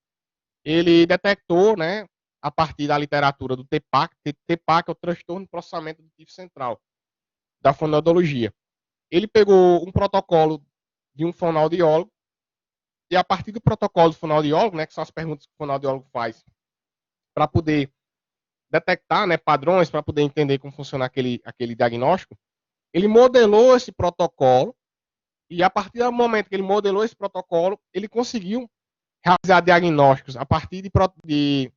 Ele detectou, né, a partir da literatura do TPAC, TPAC é o transtorno de processamento auditivo central, da fonoaudiologia. Ele pegou um protocolo de um fonoaudiólogo e a partir do protocolo do fonoaudiólogo, né, que são as perguntas que o fonoaudiólogo faz para poder detectar, né, padrões, para poder entender como funciona aquele diagnóstico, ele modelou esse protocolo e a partir do momento que ele modelou esse protocolo, ele conseguiu realizar diagnósticos a partir de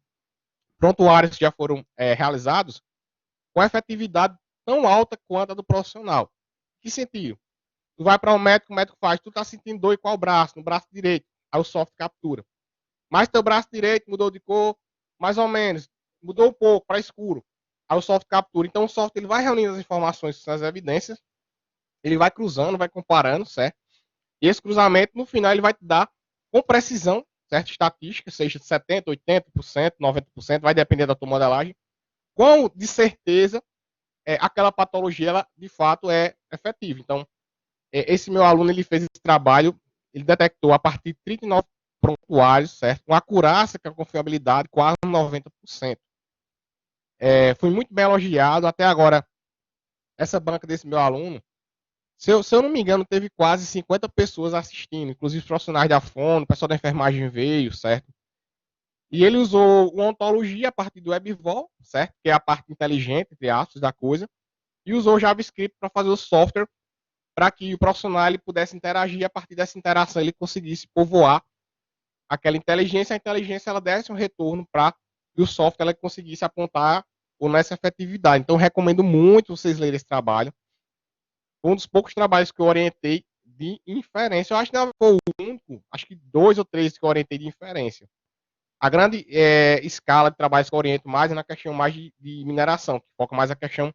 prontuários que já foram realizados com efetividade tão alta quanto a do profissional. Que sentido? Tu vai para o médico faz, tu tá sentindo dor em qual braço? No braço direito. Aí o software captura. Mas teu braço direito mudou de cor, mais ou menos, mudou um pouco para escuro. Aí o software captura. Então o software ele vai reunindo as informações, as evidências, ele vai cruzando, vai comparando, certo? E esse cruzamento, no final, ele vai te dar com precisão, certo? Estatística, seja de 70%, 80%, 90%, vai depender da tua modelagem, quão de certeza aquela patologia, ela, de fato, é efetiva. Então, esse meu aluno, ele fez esse trabalho, ele detectou a partir de 39 prontuários, certo? Com acurácia, com a confiabilidade, quase 90%. Foi muito bem elogiado. Até agora, essa banca desse meu aluno, se eu não me engano, teve quase 50 pessoas assistindo, inclusive os profissionais da fono, o pessoal da enfermagem veio, certo? E ele usou uma ontologia a partir do WebVol, certo? Que é a parte inteligente, entre aspas, da coisa, e usou o JavaScript para fazer o software para que o profissional ele pudesse interagir e a partir dessa interação ele conseguisse povoar aquela inteligência, a inteligência ela desse um retorno para que o software ela conseguisse apontar ou nessa efetividade. Então, recomendo muito vocês lerem esse trabalho. Foi um dos poucos trabalhos que eu orientei de inferência. Eu acho que não foi o único, acho que 2 ou 3 que eu orientei de inferência. A grande escala de trabalhos que eu oriento mais é na questão mais de mineração, que foca mais a questão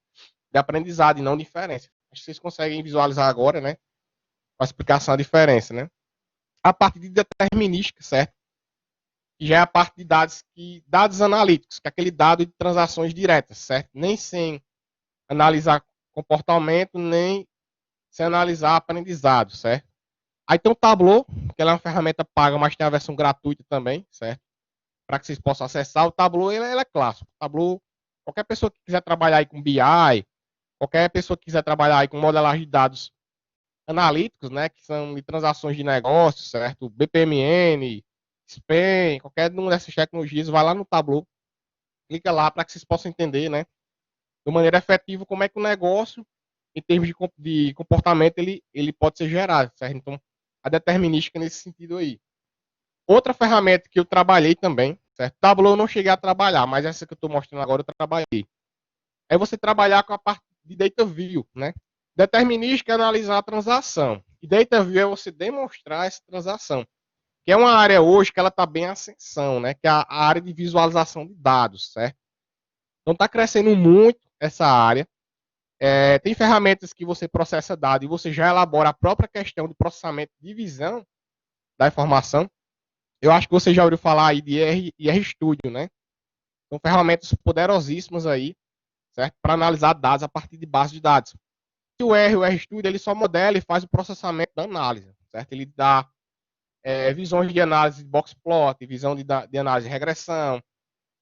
de aprendizado e não de inferência. Acho que vocês conseguem visualizar agora, né? A explicação da diferença, né? A parte de determinística, certo? Que já é a parte de dados analíticos, que é aquele dado de transações diretas, certo? Nem sem analisar comportamento, nem sem analisar aprendizado, certo? Aí tem o Tableau, que ela é uma ferramenta paga, mas tem a versão gratuita também, certo? Para que vocês possam acessar. O Tableau ele é clássico. O Tableau, qualquer pessoa que quiser trabalhar aí com BI, qualquer pessoa que quiser trabalhar aí com modelagem de dados analíticos, né, que são de transações de negócios, certo? BPMN, SPEN, qualquer uma dessas tecnologias, vai lá no Tableau, clica lá para que vocês possam entender, né, de maneira efetiva como é que o negócio, em termos de comportamento, ele pode ser gerado, certo? Então, a determinística nesse sentido aí. Outra ferramenta que eu trabalhei também, certo? Tableau eu não cheguei a trabalhar, mas essa que eu estou mostrando agora eu trabalhei. É você trabalhar com a parte de data view, né? Determinística é analisar a transação. E data view é você demonstrar essa transação. Que é uma área hoje que ela está bem em ascensão, né? Que é a área de visualização de dados, certo? Então está crescendo muito essa área. Tem ferramentas que você processa dados e você já elabora a própria questão de processamento de visão da informação. Eu acho que você já ouviu falar aí de RStudio, né? São ferramentas poderosíssimas aí, certo? Para analisar dados a partir de bases de dados. E o RStudio, ele só modela e faz o processamento da análise, certo? Ele dá visões de análise de box plot, visão de análise de regressão,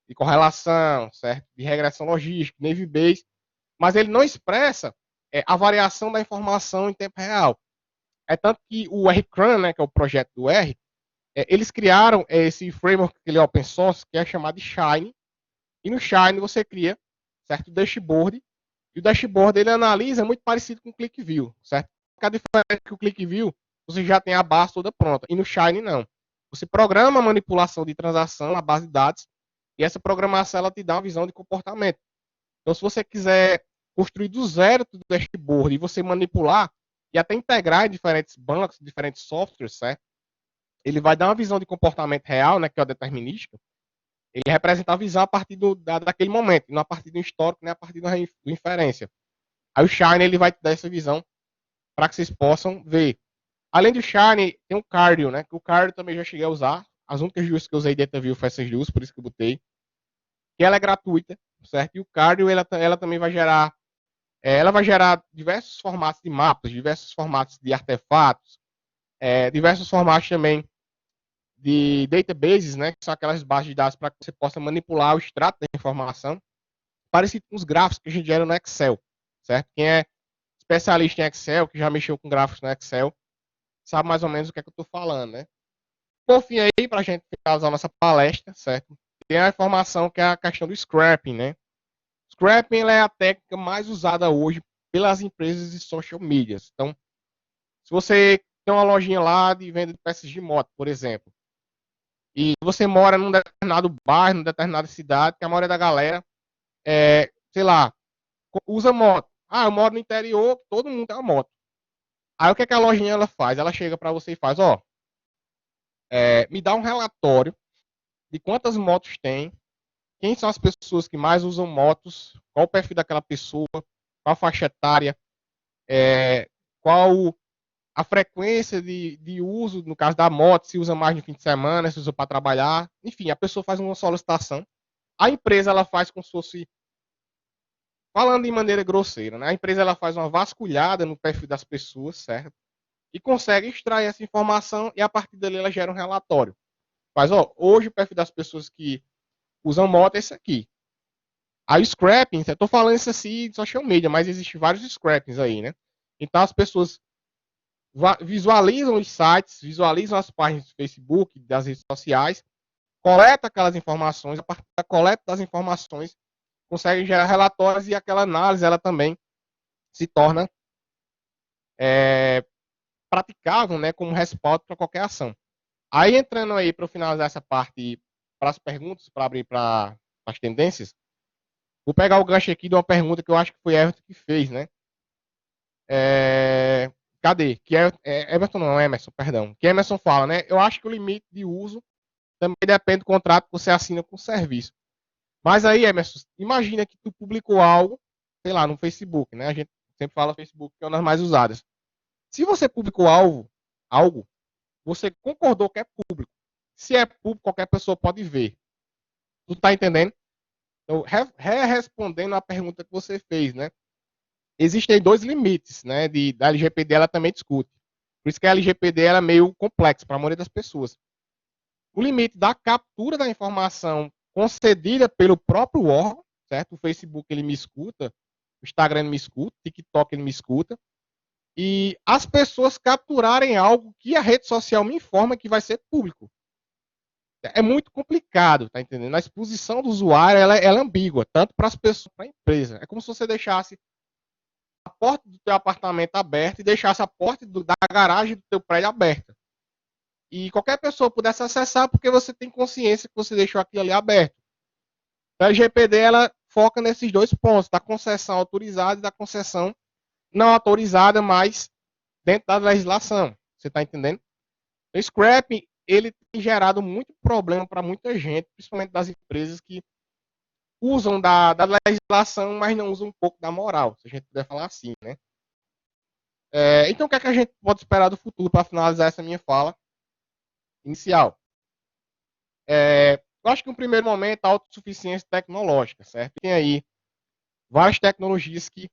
de correlação, certo? De regressão logística, naive Bayes, mas ele não expressa a variação da informação em tempo real. É tanto que o RCRAN, né, que é o projeto do R, eles criaram esse framework que ele é open source, que é chamado de Shine, e no Shine você cria, certo, dashboard, e o dashboard ele analisa muito parecido com o ClickView, certo? A diferença é que o ClickView você já tem a base toda pronta, e no Shine não. Você programa a manipulação de transação na base de dados, e essa programação ela te dá uma visão de comportamento. Então, se você quiser construir do zero o dashboard e você manipular e até integrar em diferentes bancos, diferentes softwares, certo? Ele vai dar uma visão de comportamento real, né, que é o determinístico. Ele representa a visão a partir daquele momento, não a partir do histórico, nem a partir da inferência. Aí o Shine ele vai te dar essa visão para que vocês possam ver. Além do Shine, tem o Cardio, né? Que o Cardio também já cheguei a usar. As únicas duas que eu usei dentro da View foi essas duas, por isso que eu botei. Que ela é gratuita, certo? E o Cardio, ela também vai gerar ela vai gerar diversos formatos de mapas, diversos formatos de artefatos, diversos formatos também de databases, né, que são aquelas bases de dados para que você possa manipular o extrato da informação, parecido com os gráficos que a gente gera no Excel, certo? Quem é especialista em Excel, que já mexeu com gráficos no Excel, sabe mais ou menos o que é que eu estou falando, né? Por fim aí, para a gente finalizar a nossa palestra, certo? Tem a informação que é a questão do scrapping, né? Scrapping é a técnica mais usada hoje pelas empresas de social media. Então, se você tem uma lojinha lá de venda de peças de moto, por exemplo, e você mora num determinado bairro, numa determinada cidade, que a maioria da galera, sei lá, usa moto. Ah, eu moro no interior, todo mundo tem uma moto. Aí o que, é que a lojinha ela faz? Ela chega para você e faz, ó, me dá um relatório de quantas motos tem, quem são as pessoas que mais usam motos, qual o perfil daquela pessoa, qual a faixa etária, qual a frequência de uso, no caso da moto, se usa mais no fim de semana, se usa para trabalhar. Enfim, a pessoa faz uma solicitação. A empresa ela faz como se fosse, falando de maneira grosseira, né? A empresa ela faz uma vasculhada no perfil das pessoas, certo? E consegue extrair essa informação e a partir dali ela gera um relatório. Mas, ó, hoje o perfil das pessoas que usam moto é esse aqui. Aí o scrapping, eu tô falando isso assim de social media, mas existem vários scrappings aí, né? Então as pessoas visualizam os sites, visualizam as páginas do Facebook, das redes sociais, coleta aquelas informações, a partir da coleta das informações, conseguem gerar relatórios e aquela análise ela também se torna praticável, né, como respaldo para qualquer ação. Aí entrando aí para finalizar essa parte para as perguntas, para abrir para as tendências, vou pegar o gancho aqui de uma pergunta que eu acho que foi Everton que fez, né? Cadê? Que Everton não, Emerson, perdão. Que Emerson fala, né? Eu acho que o limite de uso também depende do contrato que você assina com o serviço. Mas aí, Emerson, imagina que tu publicou algo, sei lá, no Facebook, né? A gente sempre fala Facebook que é uma das mais usadas. Se você publicou algo, você concordou que é público. Se é público, qualquer pessoa pode ver. Tu tá entendendo? Então, respondendo a pergunta que você fez, né? Existem dois limites, né? Da LGPD ela também discute. Por isso que a LGPD ela é meio complexa para a maioria das pessoas. O limite da captura da informação concedida pelo próprio órgão, certo? O Facebook ele me escuta, o Instagram ele me escuta, o TikTok ele me escuta, e as pessoas capturarem algo que a rede social me informa que vai ser público. É muito complicado, tá entendendo? A exposição do usuário ela é ambígua, tanto para as pessoas quanto para a empresa. É como se você deixasse a porta do teu apartamento aberta e deixasse a porta da garagem do teu prédio aberta. E qualquer pessoa pudesse acessar porque você tem consciência que você deixou aquilo ali aberto. Então, a LGPD ela foca nesses dois pontos, da concessão autorizada e da concessão não autorizada, mas dentro da legislação. Você está entendendo? O scrapping ele tem gerado muito problema para muita gente, principalmente das empresas que usam da legislação, mas não usam um pouco da moral, se a gente puder falar assim, né? Então, o que é que a gente pode esperar do futuro para finalizar essa minha fala inicial? Eu acho que no primeiro momento, a autossuficiência tecnológica, certo? Tem aí várias tecnologias que,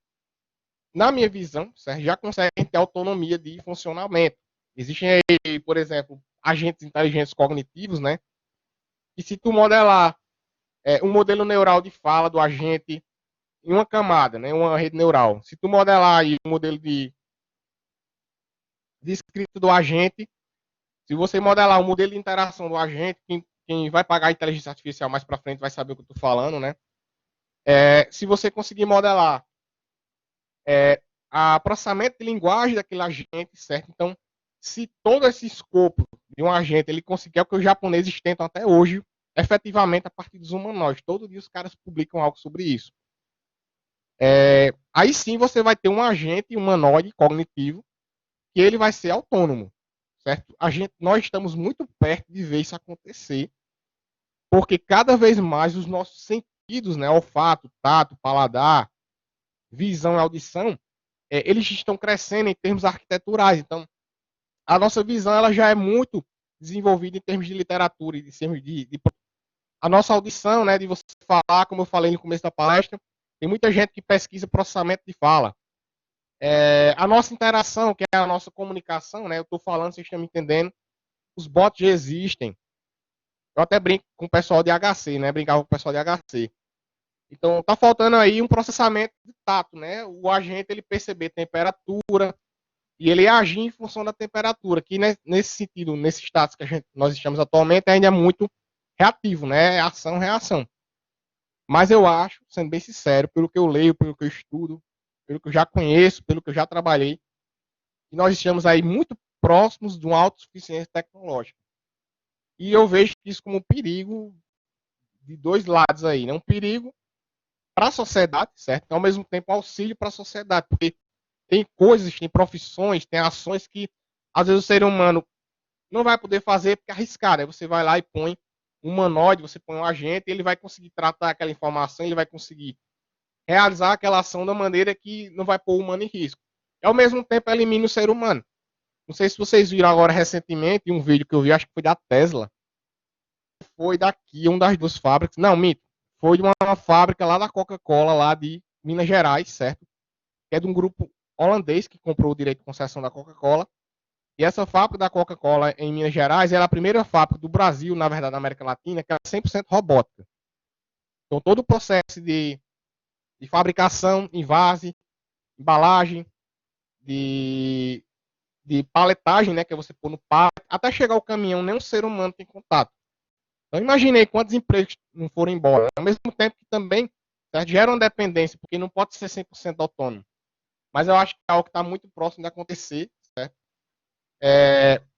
na minha visão, certo, já conseguem ter autonomia de funcionamento. Existem aí, por exemplo, agentes inteligentes cognitivos, né? E se tu modelar um modelo neural de fala do agente em uma camada, né, uma rede neural, se tu modelar aí um modelo de escrita do agente, se você modelar um modelo de interação do agente, quem vai pagar a inteligência artificial mais para frente vai saber o que eu estou falando, né? Se você conseguir modelar a processamento de linguagem daquele agente, certo? Então, se todo esse escopo de um agente ele conseguir, é o que os japoneses tentam até hoje, efetivamente a partir dos humanoides. Todo dia os caras publicam algo sobre isso. Aí sim você vai ter um agente humanoide cognitivo que ele vai ser autônomo, certo? Nós estamos muito perto de ver isso acontecer, porque cada vez mais os nossos sentidos, né, olfato, tato, paladar, visão e audição, eles estão crescendo em termos arquiteturais. Então, a nossa visão ela já é muito desenvolvida em termos de literatura, em termos a nossa audição, né, de você falar, como eu falei no começo da palestra, tem muita gente que pesquisa processamento de fala. A nossa interação, que é a nossa comunicação, né, eu estou falando, vocês estão me entendendo, os bots já existem. Eu até brinco com o pessoal de HC, né, brincava com o pessoal de HC. Então, tá faltando aí um processamento de tato, né, o agente ele perceber temperatura, e ele agir em função da temperatura, que nesse sentido, nesse status que nós estamos atualmente, ainda é muito reativo, né? Ação-reação. Mas eu acho, sendo bem sincero, pelo que eu leio, pelo que eu estudo, pelo que eu já conheço, pelo que eu já trabalhei, que nós estamos aí muito próximos de uma autossuficiência tecnológica. E eu vejo isso como um perigo de dois lados aí, né? Um perigo para a sociedade, certo? E ao mesmo tempo auxílio para a sociedade, porque tem coisas, tem profissões, tem ações que às vezes o ser humano não vai poder fazer porque é arriscado. Aí você vai lá e põe um humanoide, você põe um agente, ele vai conseguir tratar aquela informação, ele vai conseguir realizar aquela ação da maneira que não vai pôr o humano em risco. E ao mesmo tempo elimina o ser humano. Não sei se vocês viram agora recentemente um vídeo que eu vi, acho que foi da Tesla. Foi daqui, uma das duas fábricas. Não, mito. Foi de uma fábrica lá da Coca-Cola, lá de Minas Gerais, certo? Que é de um grupo holandês que comprou o direito de concessão da Coca-Cola. E essa fábrica da Coca-Cola em Minas Gerais era a primeira fábrica do Brasil, na verdade, na América Latina, que era 100% robótica. Então, todo o processo de fabricação, envase, embalagem, de, de paletagem, né, que é você pôr no pallet, até chegar ao caminhão, nenhum ser humano tem contato. Então, imaginei quantos empregos não foram embora. Ao mesmo tempo que também gera uma dependência, porque não pode ser 100% autônomo. Mas eu acho que é algo que está muito próximo de acontecer, certo?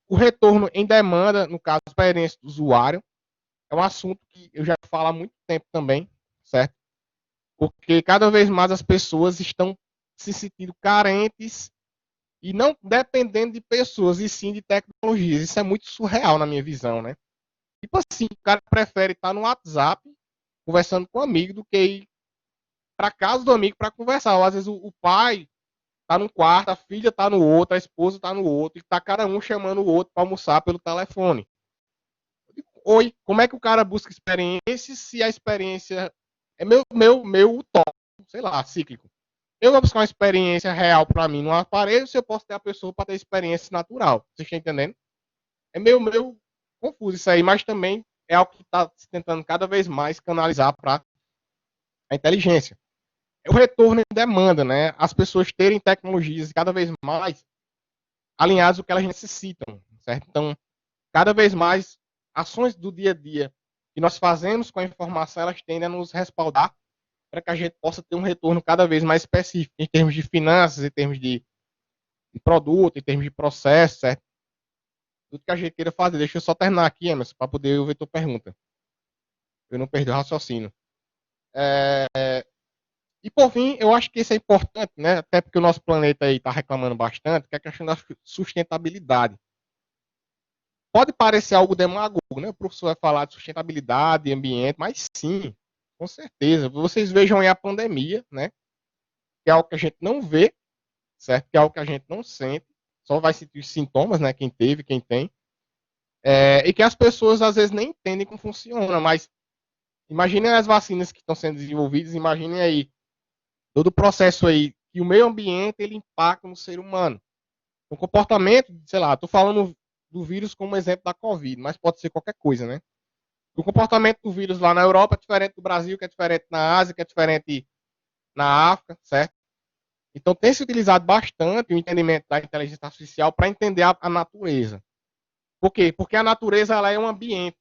O retorno em demanda, no caso, a experiência do usuário, é um assunto que eu já falo há muito tempo também, certo? Porque cada vez mais as pessoas estão se sentindo carentes e não dependendo de pessoas, e sim de tecnologias. Isso é muito surreal na minha visão, né? Tipo assim, o cara prefere estar no WhatsApp conversando com um amigo do que ir para casa do amigo para conversar. Ou às vezes o pai tá num quarto, a filha tá no outro, a esposa tá no outro, e tá cada um chamando o outro para almoçar pelo telefone. Oi, como é que o cara busca experiência se a experiência é meu utópico, sei lá, cíclico. Eu vou buscar uma experiência real para mim no aparelho se eu posso ter a pessoa para ter experiência natural. Vocês estão entendendo? É meio confuso isso aí, mas também é algo que está se tentando cada vez mais canalizar para a inteligência. É o retorno em demanda, né? As pessoas terem tecnologias cada vez mais alinhadas ao que elas necessitam, certo? Então, cada vez mais ações do dia a dia que nós fazemos com a informação, elas tendem a nos respaldar para que a gente possa ter um retorno cada vez mais específico em termos de finanças, em termos de produto, em termos de processo, certo? Tudo que a gente queira fazer. Deixa eu só terminar aqui, Emerson, para poder ouvir tua pergunta. Eu não perdi o raciocínio. E por fim, eu acho que isso é importante, né? Até porque o nosso planeta aí está reclamando bastante, que é a questão da sustentabilidade. Pode parecer algo demagogo, né? O professor vai falar de sustentabilidade, ambiente, mas sim, Com certeza. Vocês vejam aí a pandemia, né? Que é algo que a gente não vê, certo? Que é algo que a gente não sente. Só vai sentir os sintomas, né? Quem teve, quem tem. E que as pessoas às vezes nem entendem como funciona, mas imaginem as vacinas que estão sendo desenvolvidas, imaginem aí todo o processo aí que o meio ambiente ele impacta no ser humano. O comportamento, sei lá, estou falando do vírus como exemplo da Covid, mas pode ser qualquer coisa, né? O comportamento do vírus lá na Europa é diferente do Brasil, que é diferente na Ásia, que é diferente na África, certo? Então tem se utilizado bastante o entendimento da inteligência artificial para entender a natureza. Por quê? Porque a natureza ela é um ambiente.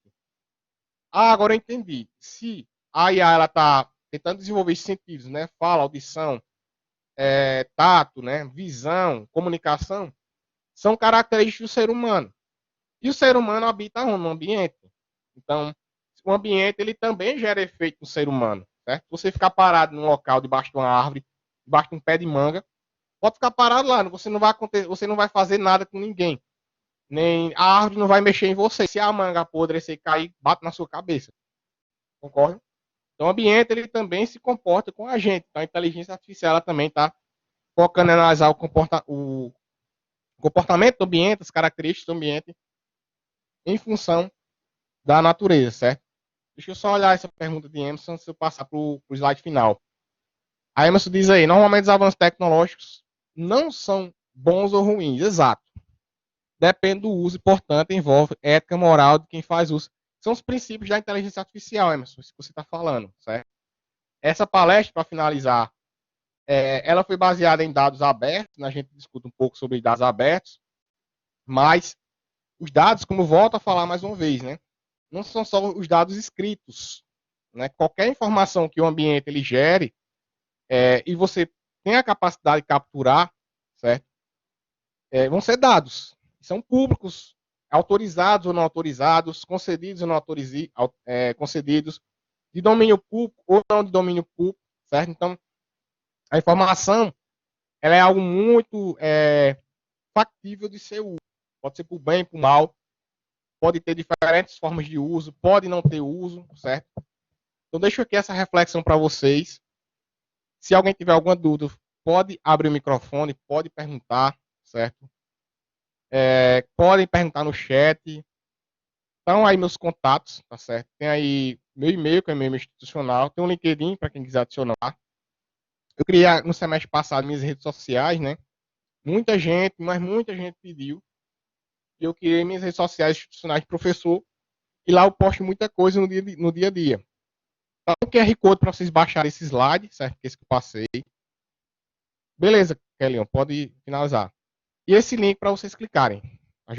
Ah, agora eu entendi. Se a IA ela está tentando desenvolver esses sentidos, né? Fala, audição, tato, né? Visão, comunicação, são características do ser humano. E o ser humano habita no ambiente. Então, o ambiente ele também gera efeito no ser humano, certo? Você ficar parado num local debaixo de uma árvore, debaixo de um pé de manga, pode ficar parado lá, você não vai acontecer, você não vai fazer nada com ninguém. Nem a árvore não vai mexer em você. Se a manga apodrecer e cair, bate na sua cabeça. Concorda? Então, o ambiente ele também se comporta com a gente. Então, a inteligência artificial ela também está focando em analisar o comportamento do ambiente, as características do ambiente, em função da natureza, certo? Deixa eu só olhar essa pergunta de Emerson antes de eu passar para o slide final. A Emerson diz aí, normalmente os avanços tecnológicos não são bons ou ruins, exato. Depende do uso e, portanto, envolve ética moral de quem faz uso. São os princípios da inteligência artificial, Emerson, isso que você está falando, certo? Essa palestra, para finalizar, ela foi baseada em dados abertos, né? A gente discute um pouco sobre dados abertos, mas os dados, como volto a falar mais uma vez, né? Não são só os dados escritos, né? Qualquer informação que o ambiente ele gere e você tem a capacidade de capturar, certo? Vão ser dados, são públicos, autorizados ou não autorizados, concedidos ou não concedidos, de domínio público ou não de domínio público, certo? Então, a informação ela é algo muito factível de ser útil. Pode ser para o bem, para o mal, pode ter diferentes formas de uso, pode não ter uso, certo? Então, deixo aqui essa reflexão para vocês. Se alguém tiver alguma dúvida, pode abrir o microfone, pode perguntar, certo? Podem perguntar no chat. Estão aí meus contatos, tá certo? Tem aí meu e-mail, que é meu e-mail institucional. Tem um LinkedIn, para quem quiser adicionar. Eu criei no semestre passado minhas redes sociais, né? Muita gente, mas muita gente pediu. E eu criei minhas redes sociais institucionais de professor. E lá eu posto muita coisa no dia a dia. Tá o QR Code para vocês baixarem esse slide, certo? Que esse que eu passei. Beleza, Kelly, pode finalizar. E esse link para vocês clicarem.